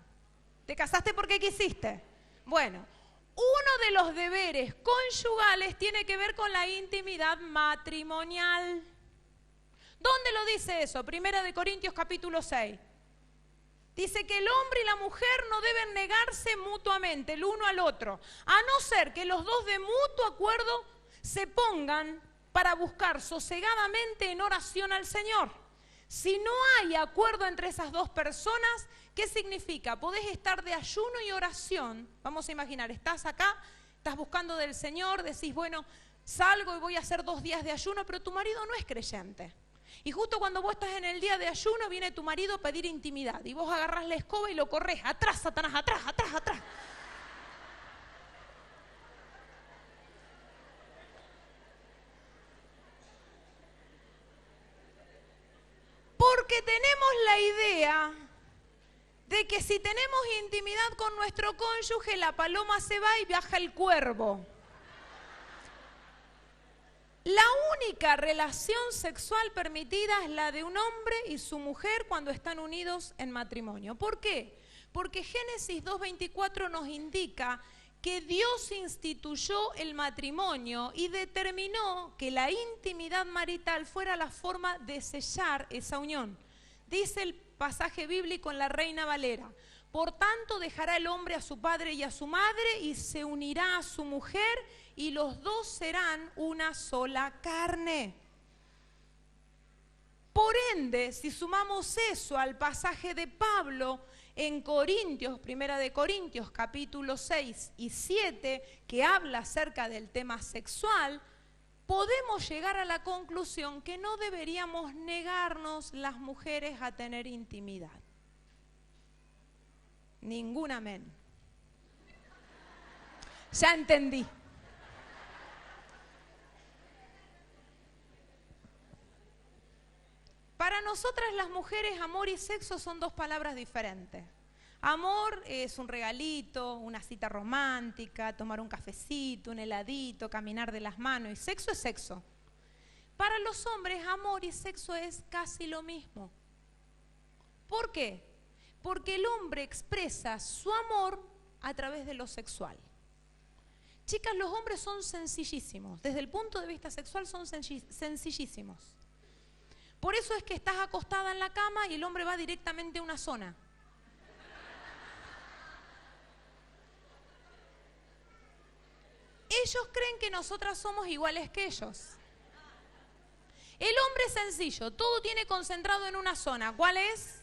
A: ¿Te casaste porque quisiste? Bueno, uno de los deberes conyugales tiene que ver con la intimidad matrimonial. ¿Dónde lo dice eso? 1 Corintios capítulo 6. Dice que el hombre y la mujer no deben negarse mutuamente el uno al otro, a no ser que los 2 de mutuo acuerdo se pongan para buscar sosegadamente en oración al Señor. Si no hay acuerdo entre esas dos personas, ¿qué significa? Podés estar de ayuno y oración. Vamos a imaginar, estás acá, estás buscando del Señor, decís, bueno, salgo y voy a hacer 2 días de ayuno, pero tu marido no es creyente. Y justo cuando vos estás en el día de ayuno, viene tu marido a pedir intimidad. Y vos agarrás la escoba y lo corres. Atrás, Satanás, atrás, atrás, atrás. Porque tenemos la idea de que si tenemos intimidad con nuestro cónyuge, la paloma se va y viaja el cuervo. La única relación sexual permitida es la de un hombre y su mujer cuando están unidos en matrimonio. ¿Por qué? Porque Génesis 2:24 nos indica que Dios instituyó el matrimonio y determinó que la intimidad marital fuera la forma de sellar esa unión. Dice el pasaje bíblico en la Reina Valera: por tanto dejará el hombre a su padre y a su madre y se unirá a su mujer y los dos serán una sola carne. Por ende, si sumamos eso al pasaje de Pablo en Corintios, Primera de Corintios, capítulo 6 y 7, que habla acerca del tema sexual, podemos llegar a la conclusión que no deberíamos negarnos las mujeres a tener intimidad. Ningún amén. Ya entendí. Para nosotras las mujeres, amor y sexo son 2 palabras diferentes. Amor es un regalito, una cita romántica, tomar un cafecito, un heladito, caminar de las manos, y sexo es sexo. Para los hombres, amor y sexo es casi lo mismo. ¿Por qué? Porque el hombre expresa su amor a través de lo sexual. Chicas, los hombres son sencillísimos. Desde el punto de vista sexual son sencillísimos. Por eso es que estás acostada en la cama y el hombre va directamente a una zona. Ellos creen que nosotras somos iguales que ellos. El hombre es sencillo, todo tiene concentrado en una zona. ¿Cuál es?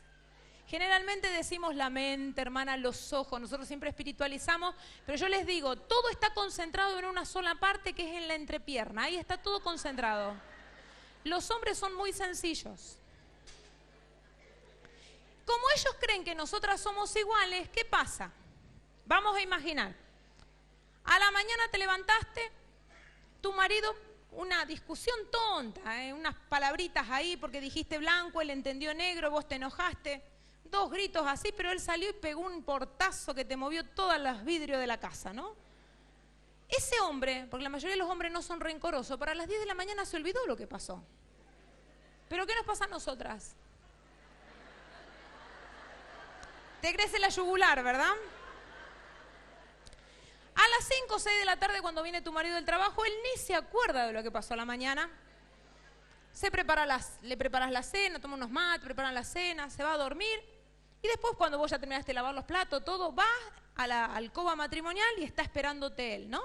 A: Generalmente decimos la mente, hermana, los ojos, nosotros siempre espiritualizamos, pero yo les digo, todo está concentrado en una sola parte que es en la entrepierna, ahí está todo concentrado. Los hombres son muy sencillos. Como ellos creen que nosotras somos iguales, ¿qué pasa? Vamos a imaginar. A la mañana te levantaste, tu marido, una discusión tonta, unas palabritas ahí porque dijiste blanco, él entendió negro, vos te enojaste. 2 gritos así, pero él salió y pegó un portazo que te movió todos los vidrios de la casa, ¿no? Ese hombre, porque la mayoría de los hombres no son rencorosos, para las 10 de la mañana se olvidó lo que pasó. ¿Pero qué nos pasa a nosotras? Te crece la yugular, ¿verdad? A las 5 o 6 de la tarde, cuando viene tu marido del trabajo, él ni se acuerda de lo que pasó a la mañana. Le preparas la cena, toma unos mates, preparan la cena, se va a dormir. Y después, cuando vos ya terminaste de lavar los platos, todo, vas a la alcoba matrimonial y está esperándote él, ¿no?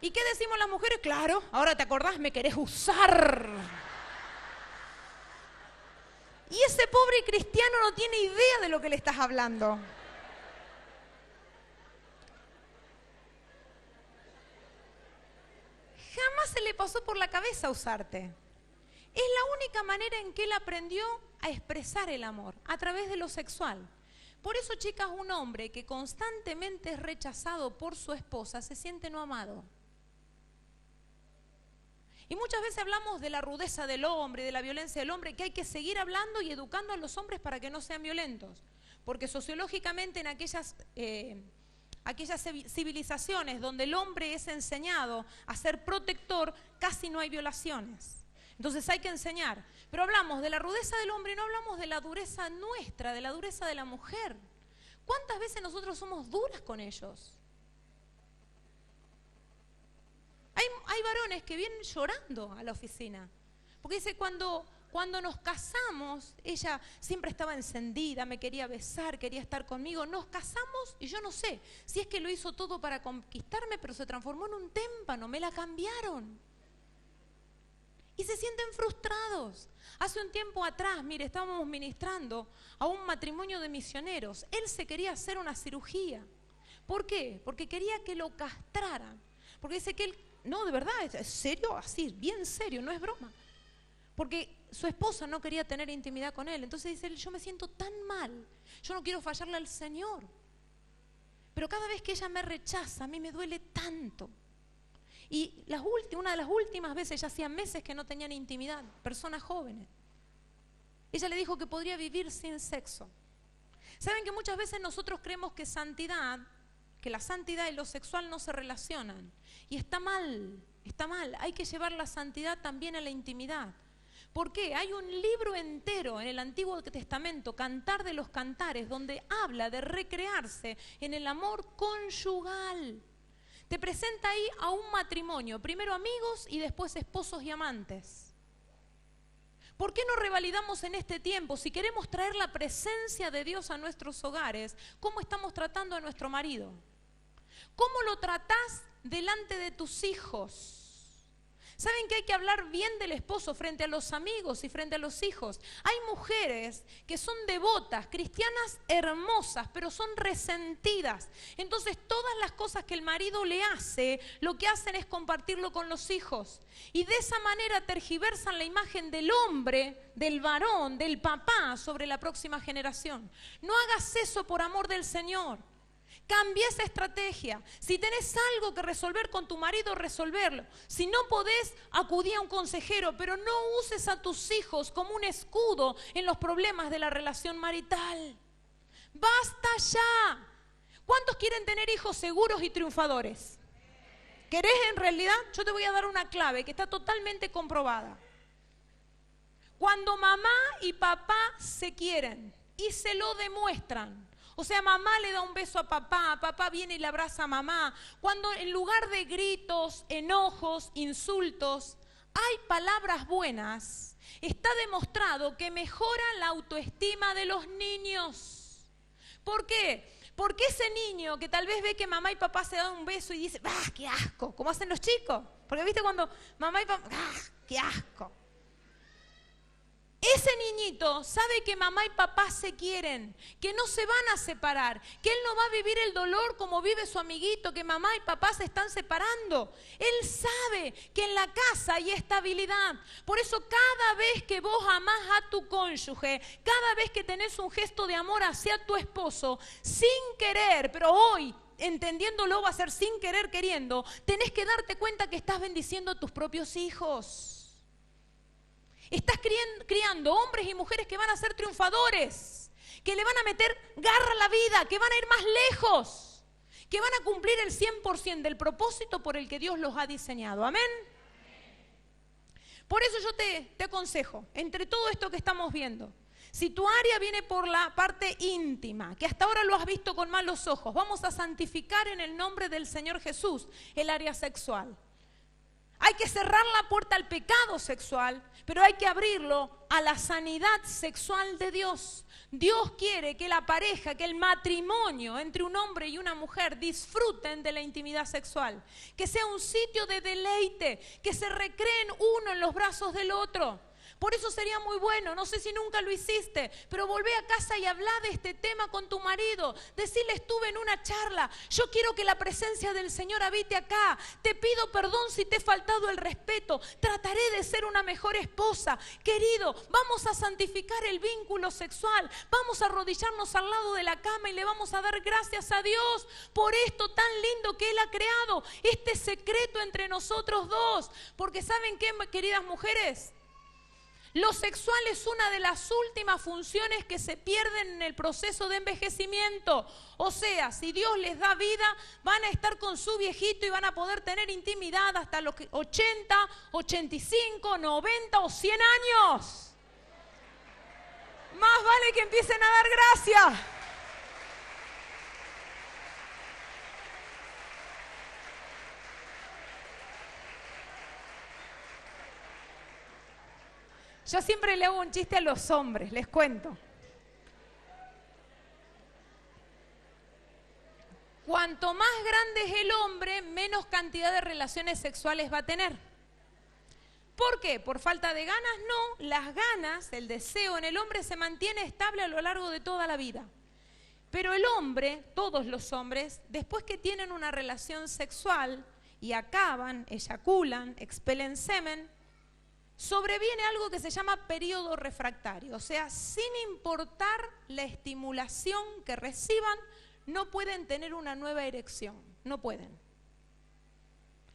A: ¿Y qué decimos las mujeres? Claro, ahora te acordás, me querés usar. Y ese pobre cristiano no tiene idea de lo que le estás hablando. Jamás se le pasó por la cabeza usarte. Es la única manera en que él aprendió a expresar el amor, a través de lo sexual. Por eso, chicas, un hombre que constantemente es rechazado por su esposa se siente no amado. Y muchas veces hablamos de la rudeza del hombre, de la violencia del hombre, que hay que seguir hablando y educando a los hombres para que no sean violentos. Porque sociológicamente en aquellas civilizaciones donde el hombre es enseñado a ser protector, casi no hay violaciones. Entonces hay que enseñar. Pero hablamos de la rudeza del hombre y no hablamos de la dureza nuestra, de la dureza de la mujer. ¿Cuántas veces nosotros somos duras con ellos? Hay varones que vienen llorando a la oficina. Porque dice, cuando nos casamos, ella siempre estaba encendida, me quería besar, quería estar conmigo. Nos casamos y yo no sé si es que lo hizo todo para conquistarme, pero se transformó en un témpano, me la cambiaron. y se sienten frustrados. Hace un tiempo atrás, mire, estábamos ministrando a un matrimonio de misioneros. Él se quería hacer una cirugía. ¿Por qué? Porque quería que lo castraran. Porque dice que él, no, de verdad, es serio, así, bien serio, no es broma. Porque su esposa no quería tener intimidad con él. Entonces dice él, yo me siento tan mal, yo no quiero fallarle al Señor. Pero cada vez que ella me rechaza, a mí me duele tanto. Y una de las últimas veces, ya hacía meses que no tenían intimidad, personas jóvenes. Ella le dijo que podría vivir sin sexo. ¿Saben que muchas veces nosotros creemos que la santidad y lo sexual no se relacionan? Y está mal, está mal. Hay que llevar la santidad también a la intimidad. ¿Por qué? Hay un libro entero en el Antiguo Testamento, Cantar de los Cantares, donde habla de recrearse en el amor conyugal. Te presenta ahí a un matrimonio, primero amigos y después esposos y amantes. ¿Por qué no revalidamos en este tiempo, si queremos traer la presencia de Dios a nuestros hogares, cómo estamos tratando a nuestro marido? ¿Cómo lo tratás delante de tus hijos? ¿Saben que hay que hablar bien del esposo frente a los amigos y frente a los hijos? Hay mujeres que son devotas, cristianas hermosas, pero son resentidas. Entonces todas las cosas que el marido le hace, lo que hacen es compartirlo con los hijos. Y de esa manera tergiversan la imagen del hombre, del varón, del papá sobre la próxima generación. No hagas eso por amor del Señor. Cambia esa estrategia. Si tenés algo que resolver con tu marido, resolverlo. Si no podés, acudí a un consejero, pero no uses a tus hijos como un escudo en los problemas de la relación marital. ¡Basta ya! ¿Cuántos quieren tener hijos seguros y triunfadores? ¿Querés en realidad? Yo te voy a dar una clave que está totalmente comprobada. Cuando mamá y papá se quieren y se lo demuestran, o sea, mamá le da un beso a papá, papá viene y le abraza a mamá. Cuando en lugar de gritos, enojos, insultos, hay palabras buenas, está demostrado que mejora la autoestima de los niños. ¿Por qué? Porque ese niño que tal vez ve que mamá y papá se dan un beso y dice, ¡ah, qué asco! Como hacen los chicos. Porque viste cuando mamá y papá, ¡ah, qué asco! Ese niñito sabe que mamá y papá se quieren, que no se van a separar, que él no va a vivir el dolor como vive su amiguito, que mamá y papá se están separando. Él sabe que en la casa hay estabilidad. Por eso cada vez que vos amás a tu cónyuge, cada vez que tenés un gesto de amor hacia tu esposo, sin querer, pero hoy entendiéndolo va a ser sin querer queriendo, tenés que darte cuenta que estás bendiciendo a tus propios hijos. Estás criando hombres y mujeres que van a ser triunfadores, que le van a meter garra a la vida, que van a ir más lejos, que van a cumplir el 100% del propósito por el que Dios los ha diseñado. Amén. Por eso yo te aconsejo, entre todo esto que estamos viendo, si tu área viene por la parte íntima, que hasta ahora lo has visto con malos ojos, vamos a santificar en el nombre del Señor Jesús el área sexual. Hay que cerrar la puerta al pecado sexual, pero hay que abrirlo a la sanidad sexual de Dios. Dios quiere que la pareja, que el matrimonio entre un hombre y una mujer disfruten de la intimidad sexual, que sea un sitio de deleite, que se recreen uno en los brazos del otro. Por eso sería muy bueno, no sé si nunca lo hiciste, pero volvé a casa y habla de este tema con tu marido. Decirle, estuve en una charla, yo quiero que la presencia del Señor habite acá. Te pido perdón si te he faltado el respeto. Trataré de ser una mejor esposa. Querido, vamos a santificar el vínculo sexual. Vamos a arrodillarnos al lado de la cama y le vamos a dar gracias a Dios por esto tan lindo que Él ha creado. Este secreto entre nosotros dos. Porque ¿saben qué, queridas mujeres? Lo sexual es una de las últimas funciones que se pierden en el proceso de envejecimiento. O sea, si Dios les da vida, van a estar con su viejito y van a poder tener intimidad hasta los 80, 85, 90 o 100 años. Más vale que empiecen a dar gracias. Yo siempre le hago un chiste a los hombres, les cuento. Cuanto más grande es el hombre, menos cantidad de relaciones sexuales va a tener. ¿Por qué? ¿Por falta de ganas? No, las ganas, el deseo en el hombre se mantiene estable a lo largo de toda la vida. Pero el hombre, todos los hombres, después que tienen una relación sexual y acaban, eyaculan, expelen semen, sobreviene algo que se llama periodo refractario. O sea, sin importar la estimulación que reciban, no pueden tener una nueva erección, no pueden.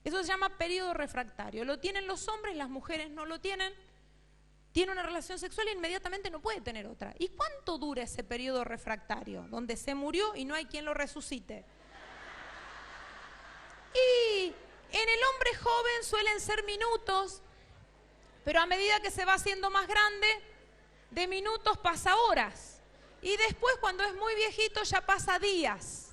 A: Eso se llama periodo refractario. Lo tienen los hombres, las mujeres no lo tienen. Tiene una relación sexual e inmediatamente no puede tener otra. ¿Y cuánto dura ese periodo refractario? Donde se murió y no hay quien lo resucite. Y en el hombre joven suelen ser minutos, pero a medida que se va haciendo más grande, de minutos pasa horas. Y después, cuando es muy viejito, ya pasa días.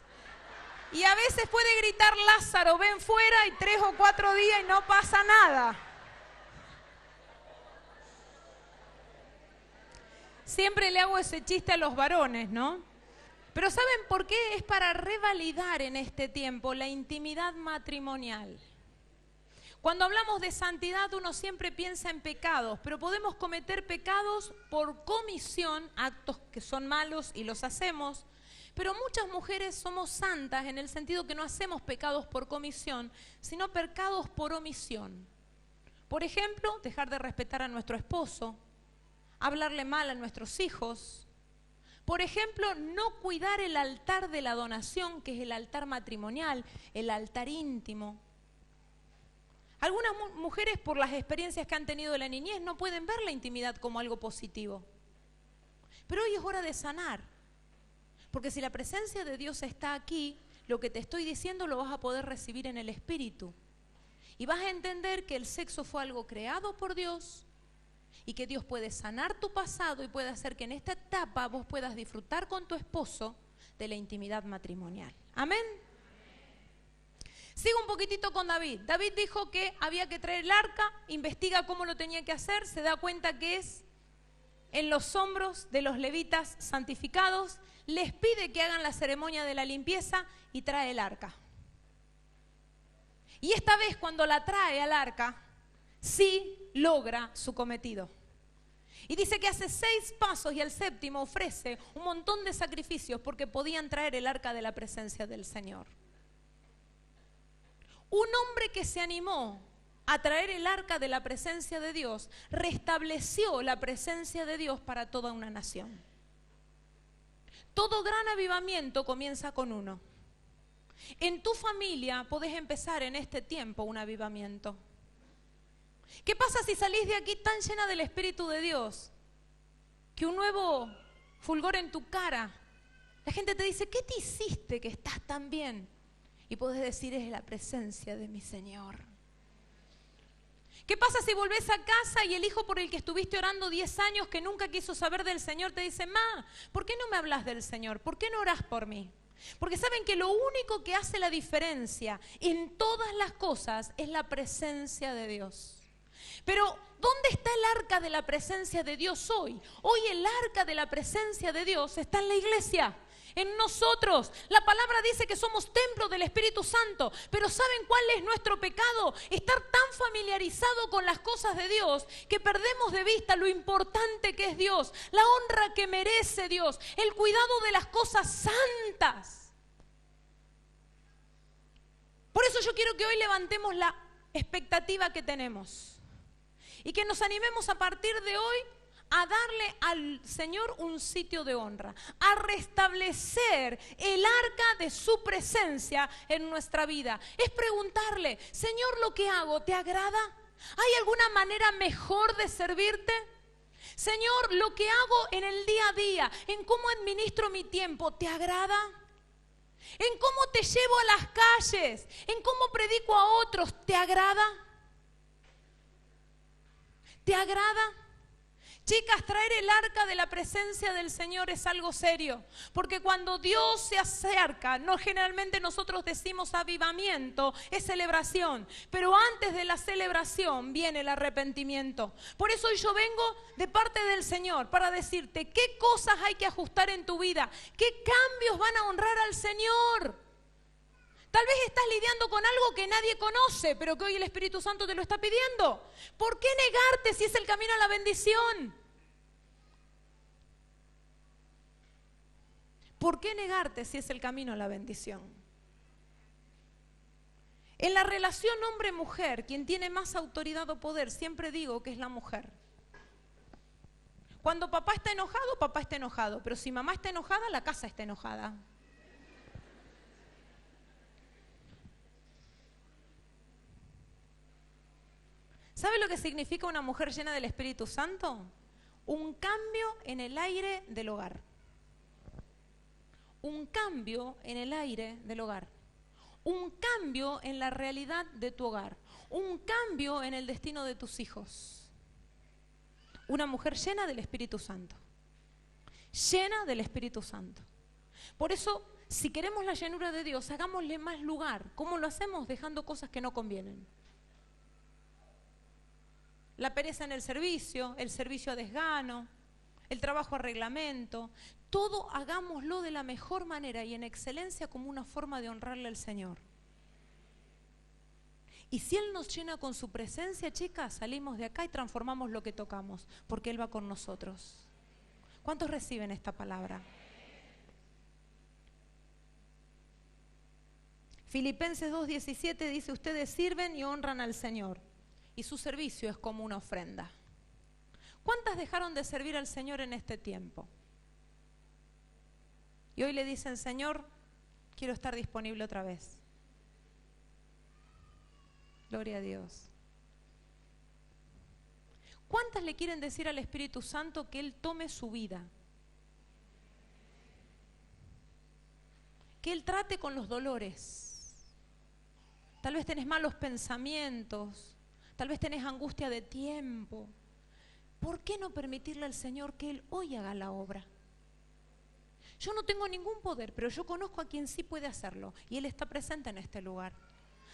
A: Y a veces puede gritar Lázaro, ven fuera, y 3 o 4 días y no pasa nada. Siempre le hago ese chiste a los varones, ¿no? Pero ¿saben por qué? Es para revalidar en este tiempo la intimidad matrimonial. Cuando hablamos de santidad, uno siempre piensa en pecados, pero podemos cometer pecados por comisión, actos que son malos y los hacemos. Pero muchas mujeres somos santas en el sentido que no hacemos pecados por comisión, sino pecados por omisión. Por ejemplo, dejar de respetar a nuestro esposo, hablarle mal a nuestros hijos. Por ejemplo, no cuidar el altar de la donación, que es el altar matrimonial, el altar íntimo. Algunas mujeres, por las experiencias que han tenido en la niñez, no pueden ver la intimidad como algo positivo. Pero hoy es hora de sanar. Porque si la presencia de Dios está aquí, lo que te estoy diciendo lo vas a poder recibir en el Espíritu. Y vas a entender que el sexo fue algo creado por Dios y que Dios puede sanar tu pasado y puede hacer que en esta etapa vos puedas disfrutar con tu esposo de la intimidad matrimonial. Amén. Sigo un poquitito con David. David dijo que había que traer el arca, investiga cómo lo tenía que hacer, se da cuenta que es en los hombros de los levitas santificados, les pide que hagan la ceremonia de la limpieza y trae el arca. Y esta vez cuando la trae al arca, sí logra su cometido. Y dice que hace 6 pasos y al 7º ofrece un montón de sacrificios porque podían traer el arca de la presencia del Señor. Un hombre que se animó a traer el arca de la presencia de Dios restableció la presencia de Dios para toda una nación. Todo gran avivamiento comienza con uno. En tu familia podés empezar en este tiempo un avivamiento. ¿Qué pasa si salís de aquí tan llena del Espíritu de Dios que un nuevo fulgor en tu cara? La gente te dice, ¿qué te hiciste que estás tan bien? Y podés decir, es la presencia de mi Señor. ¿Qué pasa si volvés a casa y el hijo por el que estuviste orando 10 años que nunca quiso saber del Señor te dice, ma, ¿por qué no me hablas del Señor? ¿Por qué no orás por mí? Porque saben que lo único que hace la diferencia en todas las cosas es la presencia de Dios. Pero, ¿dónde está el arca de la presencia de Dios hoy? Hoy el arca de la presencia de Dios está en la iglesia, en nosotros. La palabra dice que somos templo del Espíritu Santo, pero ¿saben cuál es nuestro pecado? Estar tan familiarizado con las cosas de Dios que perdemos de vista lo importante que es Dios, la honra que merece Dios, el cuidado de las cosas santas. Por eso yo quiero que hoy levantemos la expectativa que tenemos y que nos animemos a partir de hoy a darle al Señor un sitio de honra, a restablecer el arca de su presencia en nuestra vida. Es preguntarle, Señor, ¿lo que hago te agrada? ¿Hay alguna manera mejor de servirte? Señor, ¿lo que hago en el día a día, en cómo administro mi tiempo, te agrada? ¿En cómo te llevo a las calles? ¿En cómo predico a otros? ¿Te agrada? ¿Te agrada? Chicas, traer el arca de la presencia del Señor es algo serio, porque cuando Dios se acerca, no generalmente nosotros decimos avivamiento, es celebración, pero antes de la celebración viene el arrepentimiento. Por eso hoy yo vengo de parte del Señor para decirte qué cosas hay que ajustar en tu vida, qué cambios van a honrar al Señor. Tal vez estás lidiando con algo que nadie conoce, pero que hoy el Espíritu Santo te lo está pidiendo. ¿Por qué negarte si es el camino a la bendición? ¿Por qué negarte si es el camino a la bendición? En la relación hombre-mujer, quien tiene más autoridad o poder, siempre digo que es la mujer. Cuando papá está enojado, pero si mamá está enojada, la casa está enojada. ¿Sabe lo que significa una mujer llena del Espíritu Santo? Un cambio en el aire del hogar. Un cambio en el aire del hogar. Un cambio en la realidad de tu hogar. Un cambio en el destino de tus hijos. Una mujer llena del Espíritu Santo. Llena del Espíritu Santo. Por eso, si queremos la llenura de Dios, hagámosle más lugar. ¿Cómo lo hacemos? Dejando cosas que no convienen. La pereza en el servicio a desgano, el trabajo a reglamento, todo hagámoslo de la mejor manera y en excelencia como una forma de honrarle al Señor. Y si Él nos llena con su presencia, chicas, salimos de acá y transformamos lo que tocamos, porque Él va con nosotros. ¿Cuántos reciben esta palabra? Filipenses 2:17 dice, ustedes sirven y honran al Señor. Y su servicio es como una ofrenda. ¿Cuántas dejaron de servir al Señor en este tiempo? Y hoy le dicen, Señor, quiero estar disponible otra vez. Gloria a Dios. ¿Cuántas le quieren decir al Espíritu Santo que Él tome su vida? Que Él trate con los dolores. Tal vez tenés malos pensamientos. Tal vez tenés angustia de tiempo. ¿Por qué no permitirle al Señor que Él hoy haga la obra? Yo no tengo ningún poder, pero yo conozco a quien sí puede hacerlo. Y Él está presente en este lugar.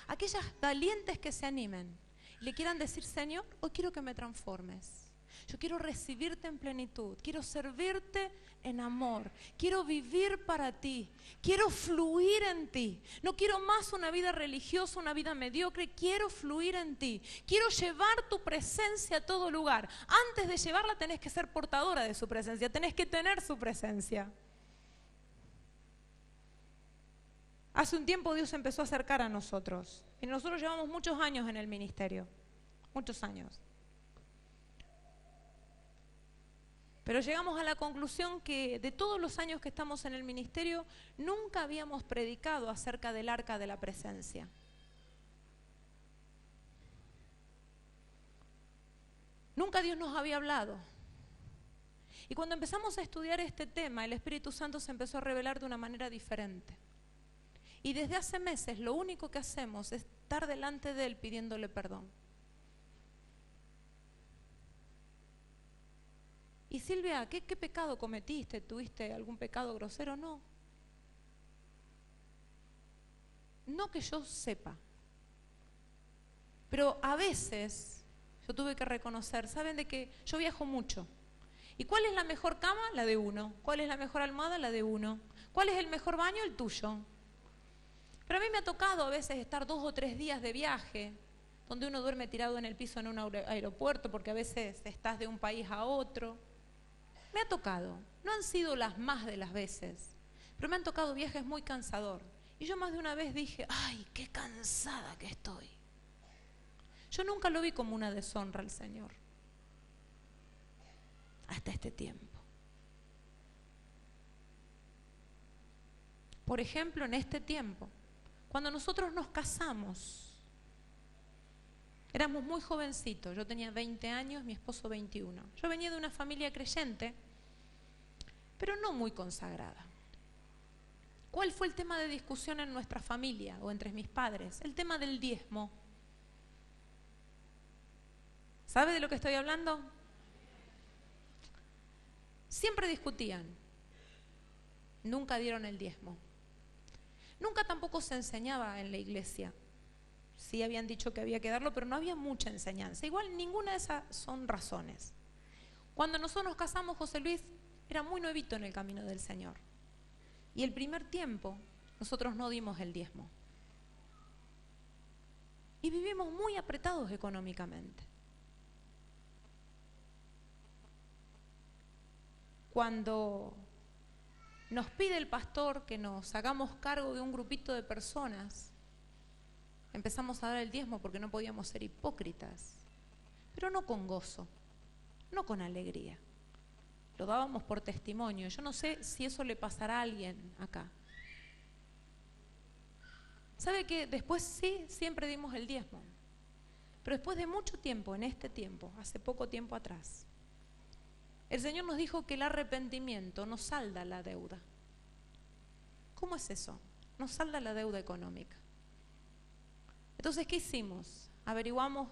A: Aquellas valientes que se animen y le quieran decir, Señor, hoy quiero que me transformes. Yo quiero recibirte en plenitud. Quiero servirte en amor. Quiero vivir para ti. Quiero fluir en ti. No quiero más una vida religiosa, una vida mediocre. Quiero fluir en ti. Quiero llevar tu presencia a todo lugar. Antes de llevarla tenés que ser portadora de su presencia. Tenés que tener su presencia. Hace un tiempo Dios se empezó a acercar a nosotros. Y nosotros llevamos muchos años en el ministerio. Muchos años. Pero llegamos a la conclusión que de todos los años que estamos en el ministerio, nunca habíamos predicado acerca del arca de la presencia. Nunca Dios nos había hablado. Y cuando empezamos a estudiar este tema, el Espíritu Santo se empezó a revelar de una manera diferente. Y desde hace meses lo único que hacemos es estar delante de Él pidiéndole perdón. Y Silvia, ¿qué pecado cometiste? ¿Tuviste algún pecado grosero? No. No que yo sepa. Pero a veces yo tuve que reconocer, ¿saben de qué? Yo viajo mucho. ¿Y cuál es la mejor cama? La de uno. ¿Cuál es la mejor almohada? La de uno. ¿Cuál es el mejor baño? El tuyo. Pero a mí me ha tocado a veces estar 2 o 3 días de viaje, donde uno duerme tirado en el piso en un aeropuerto, porque a veces estás de un país a otro. Me ha tocado, no han sido las más de las veces, pero me han tocado viajes muy cansadores. Y yo más de una vez dije, ¡ay, qué cansada que estoy! Yo nunca lo vi como una deshonra al Señor, hasta este tiempo. Por ejemplo, en este tiempo, cuando nosotros nos casamos, éramos muy jovencitos, yo tenía 20 años, mi esposo 21. Yo venía de una familia creyente, pero no muy consagrada. ¿Cuál fue el tema de discusión en nuestra familia o entre mis padres? El tema del diezmo. ¿Sabe de lo que estoy hablando? Siempre discutían. Nunca dieron el diezmo. Nunca tampoco se enseñaba en la iglesia. Sí habían dicho que había que darlo, pero no había mucha enseñanza. Igual ninguna de esas son razones. Cuando nosotros nos casamos, José Luis era muy nuevito en el camino del Señor. Y el primer tiempo nosotros no dimos el diezmo. y vivimos muy apretados económicamente. Cuando nos pide el pastor que nos hagamos cargo de un grupito de personas, empezamos a dar el diezmo porque no podíamos ser hipócritas, pero no con gozo, no con alegría. Lo dábamos por testimonio. Yo no sé si eso le pasará a alguien acá. ¿Sabe que después sí, siempre dimos el diezmo? Pero después de mucho tiempo, en este tiempo, hace poco tiempo atrás, el Señor nos dijo que el arrepentimiento nos salda la deuda. ¿Cómo es eso? Nos salda la deuda económica. Entonces, ¿qué hicimos? Averiguamos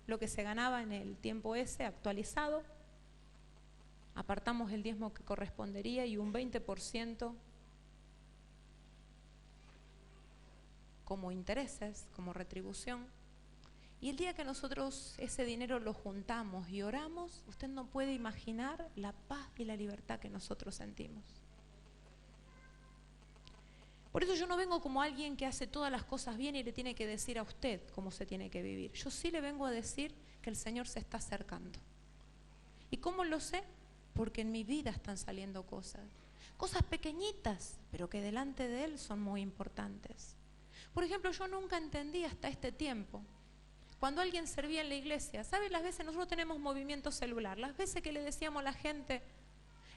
A: lo que se ganaba en el tiempo ese actualizado, apartamos el diezmo que correspondería y un 20% como intereses, como retribución. Y el día que nosotros ese dinero lo juntamos y oramos, usted no puede imaginar la paz y la libertad que nosotros sentimos. Por eso yo no vengo como alguien que hace todas las cosas bien y le tiene que decir a usted cómo se tiene que vivir. Yo sí le vengo a decir que el Señor se está acercando. ¿Y cómo lo sé? Porque en mi vida están saliendo cosas pequeñitas, pero que delante de Él son muy importantes. Por ejemplo, yo nunca entendí hasta este tiempo, cuando alguien servía en la iglesia, ¿sabe? Las veces nosotros tenemos movimiento celular, las veces que le decíamos a la gente,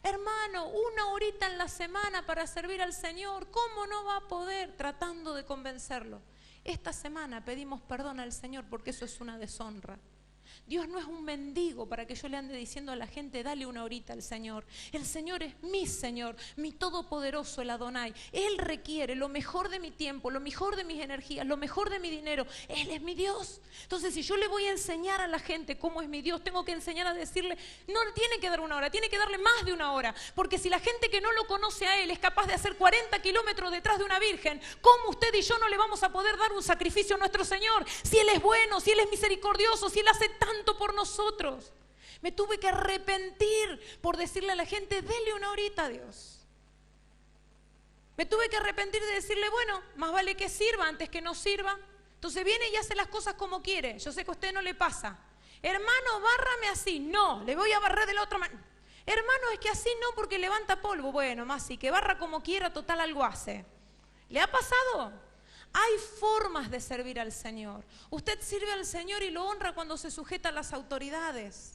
A: hermano, 1 horita en la semana para servir al Señor, ¿cómo no va a poder? Tratando de convencerlo. Esta semana pedimos perdón al Señor porque eso es una deshonra. Dios no es un mendigo para que yo le ande diciendo a la gente, dale 1 horita al Señor. El Señor es mi Señor, mi todopoderoso, el Adonai. Él requiere lo mejor de mi tiempo, lo mejor de mis energías, lo mejor de mi dinero. Él es mi Dios. Entonces, si yo le voy a enseñar a la gente cómo es mi Dios, tengo que enseñar a decirle, no tiene que dar 1 hora, tiene que darle más de 1 hora. Porque si la gente que no lo conoce a Él es capaz de hacer 40 kilómetros detrás de una virgen, ¿cómo usted y yo no le vamos a poder dar un sacrificio a nuestro Señor? Si Él es bueno, si Él es misericordioso, si Él hace tanto por nosotros. Me tuve que arrepentir por decirle a la gente, dele 1 horita a Dios. Me tuve que arrepentir de decirle, bueno, más vale que sirva antes que no sirva. Entonces viene y hace las cosas como quiere. Yo sé que a usted no le pasa. Hermano, bárrame así. No, le voy a barrer de la otra manera. Hermano, es que así no porque levanta polvo. Bueno, más sí, que barra como quiera, total algo hace. ¿Le ha pasado? Hay formas de servir al Señor. Usted sirve al Señor y lo honra cuando se sujeta a las autoridades.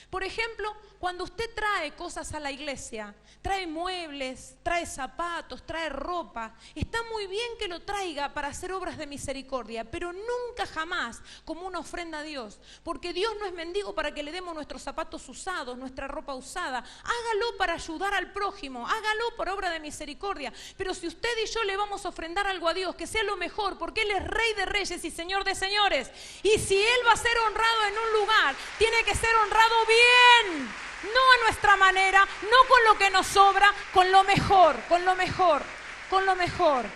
A: Por ejemplo, cuando usted trae cosas a la iglesia, trae muebles, trae zapatos, trae ropa, está muy bien que lo traiga para hacer obras de misericordia, pero nunca jamás como una ofrenda a Dios, porque Dios no es mendigo para que le demos nuestros zapatos usados, nuestra ropa usada. Hágalo para ayudar al prójimo, hágalo por obra de misericordia, pero si usted y yo le vamos a ofrendar algo a Dios, que sea lo mejor, porque Él es Rey de Reyes y Señor de Señores, y si Él va a ser honrado en un lugar, tiene que ser honrado bien, no a nuestra manera, no con lo que nos sobra, con lo mejor, con lo mejor, con lo mejor.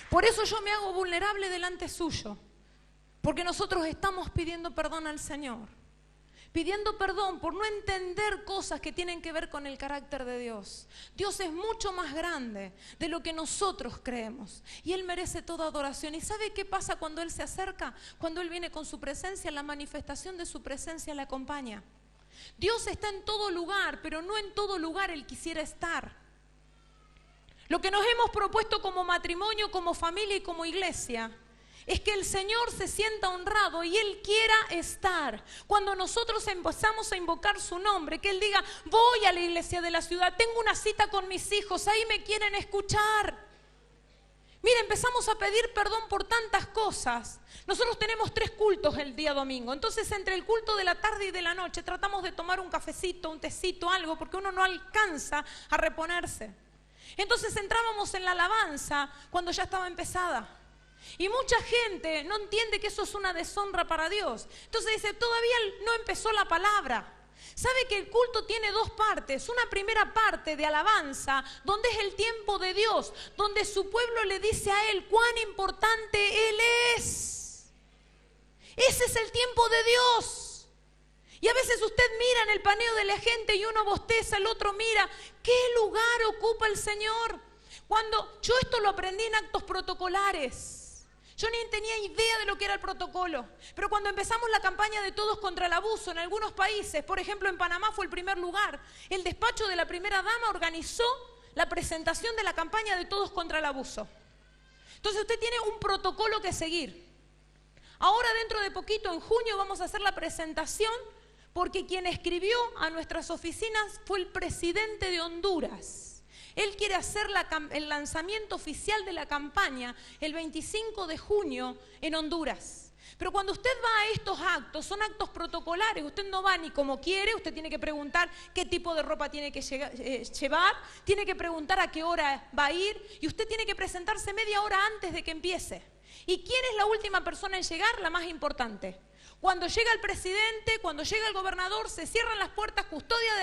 A: Por eso yo me hago vulnerable delante suyo, porque nosotros estamos pidiendo perdón al Señor, pidiendo perdón por no entender cosas que tienen que ver con el carácter de Dios. Dios es mucho más grande de lo que nosotros creemos y Él merece toda adoración. ¿Y sabe qué pasa cuando Él se acerca? Cuando Él viene con su presencia, la manifestación de su presencia le acompaña. Dios está en todo lugar, pero no en todo lugar Él quisiera estar. Lo que nos hemos propuesto como matrimonio, como familia y como iglesia es que el Señor se sienta honrado y Él quiera estar. Cuando nosotros empezamos a invocar su nombre, que Él diga, voy a la iglesia de la ciudad, tengo una cita con mis hijos, ahí me quieren escuchar. Mira, empezamos a pedir perdón por tantas cosas. Nosotros tenemos 3 cultos el día domingo, entonces entre el culto de la tarde y de la noche tratamos de tomar un cafecito, un tecito, algo, porque uno no alcanza a reponerse. Entonces entrábamos en la alabanza cuando ya estaba empezada. Y mucha gente no entiende que eso es una deshonra para Dios. Entonces dice, todavía no empezó la palabra. ¿Sabe que el culto tiene 2 partes? Una primera parte de alabanza, donde es el tiempo de Dios, donde su pueblo le dice a Él cuán importante Él es. Ese es el tiempo de Dios. Y a veces usted mira en el paneo de la gente y uno bosteza, el otro mira. ¿Qué lugar ocupa el Señor? Yo esto lo aprendí en actos protocolares. Yo ni tenía idea de lo que era el protocolo. Pero cuando empezamos la campaña de Todos contra el Abuso en algunos países, por ejemplo en Panamá fue el primer lugar, el despacho de la primera dama organizó la presentación de la campaña de Todos contra el Abuso. Entonces usted tiene un protocolo que seguir. Ahora dentro de poquito, en junio, vamos a hacer la presentación porque quien escribió a nuestras oficinas fue el presidente de Honduras. Él quiere hacer el lanzamiento oficial de la campaña el 25 de junio en Honduras. Pero cuando usted va a estos actos, son actos protocolares, usted no va ni como quiere, usted tiene que preguntar qué tipo de ropa tiene que llevar, tiene que preguntar a qué hora va a ir y usted tiene que presentarse media hora antes de que empiece. ¿Y quién es la última persona en llegar? La más importante. Cuando llega el presidente, cuando llega el gobernador, se cierran las puertas, custodia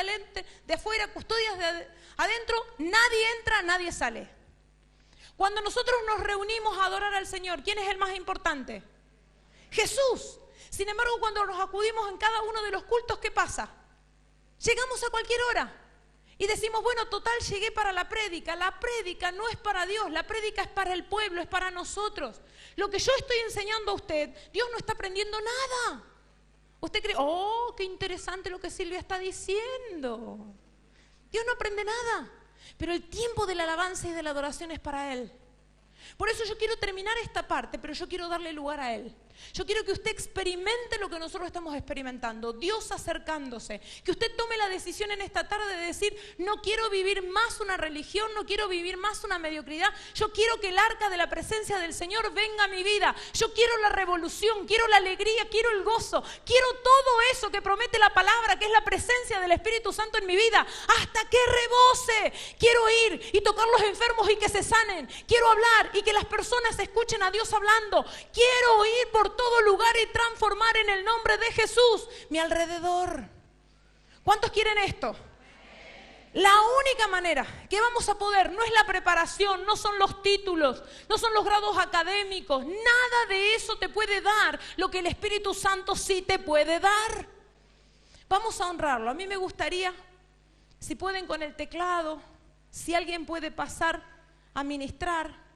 A: de afuera, custodias de adentro, nadie entra, nadie sale. Cuando nosotros nos reunimos a adorar al Señor, ¿quién es el más importante? Jesús. Sin embargo, cuando nos acudimos en cada uno de los cultos, ¿qué pasa? Llegamos a cualquier hora y decimos, bueno, total, llegué para la prédica. La prédica no es para Dios, la prédica es para el pueblo, es para nosotros. Lo que yo estoy enseñando a usted, Dios no está aprendiendo nada. Usted cree, oh, qué interesante lo que Silvia está diciendo. Dios no aprende nada, pero el tiempo de la alabanza y de la adoración es para Él. Por eso yo quiero terminar esta parte, pero yo quiero darle lugar a Él. Yo quiero que usted experimente lo que nosotros estamos experimentando, Dios acercándose. Que usted tome la decisión en esta tarde de decir, no quiero vivir más una religión, no quiero vivir más una mediocridad. Yo quiero que el arca de la presencia del Señor venga a mi vida. Yo quiero la revolución, quiero la alegría, quiero el gozo. Quiero todo eso que promete la palabra, que es la presencia del Espíritu Santo en mi vida, hasta que rebose. Quiero ir y tocar los enfermos y que se sanen. Quiero hablar y que las personas escuchen a Dios hablando. Quiero ir por todo lugar y transformar en el nombre de Jesús mi alrededor. ¿Cuántos quieren esto? La única manera que vamos a poder no es la preparación, no son los títulos, no son los grados académicos, nada de eso te puede dar lo que el Espíritu Santo sí te puede dar. Vamos a honrarlo. A mí me gustaría, si pueden con el teclado, si alguien puede pasar a ministrar.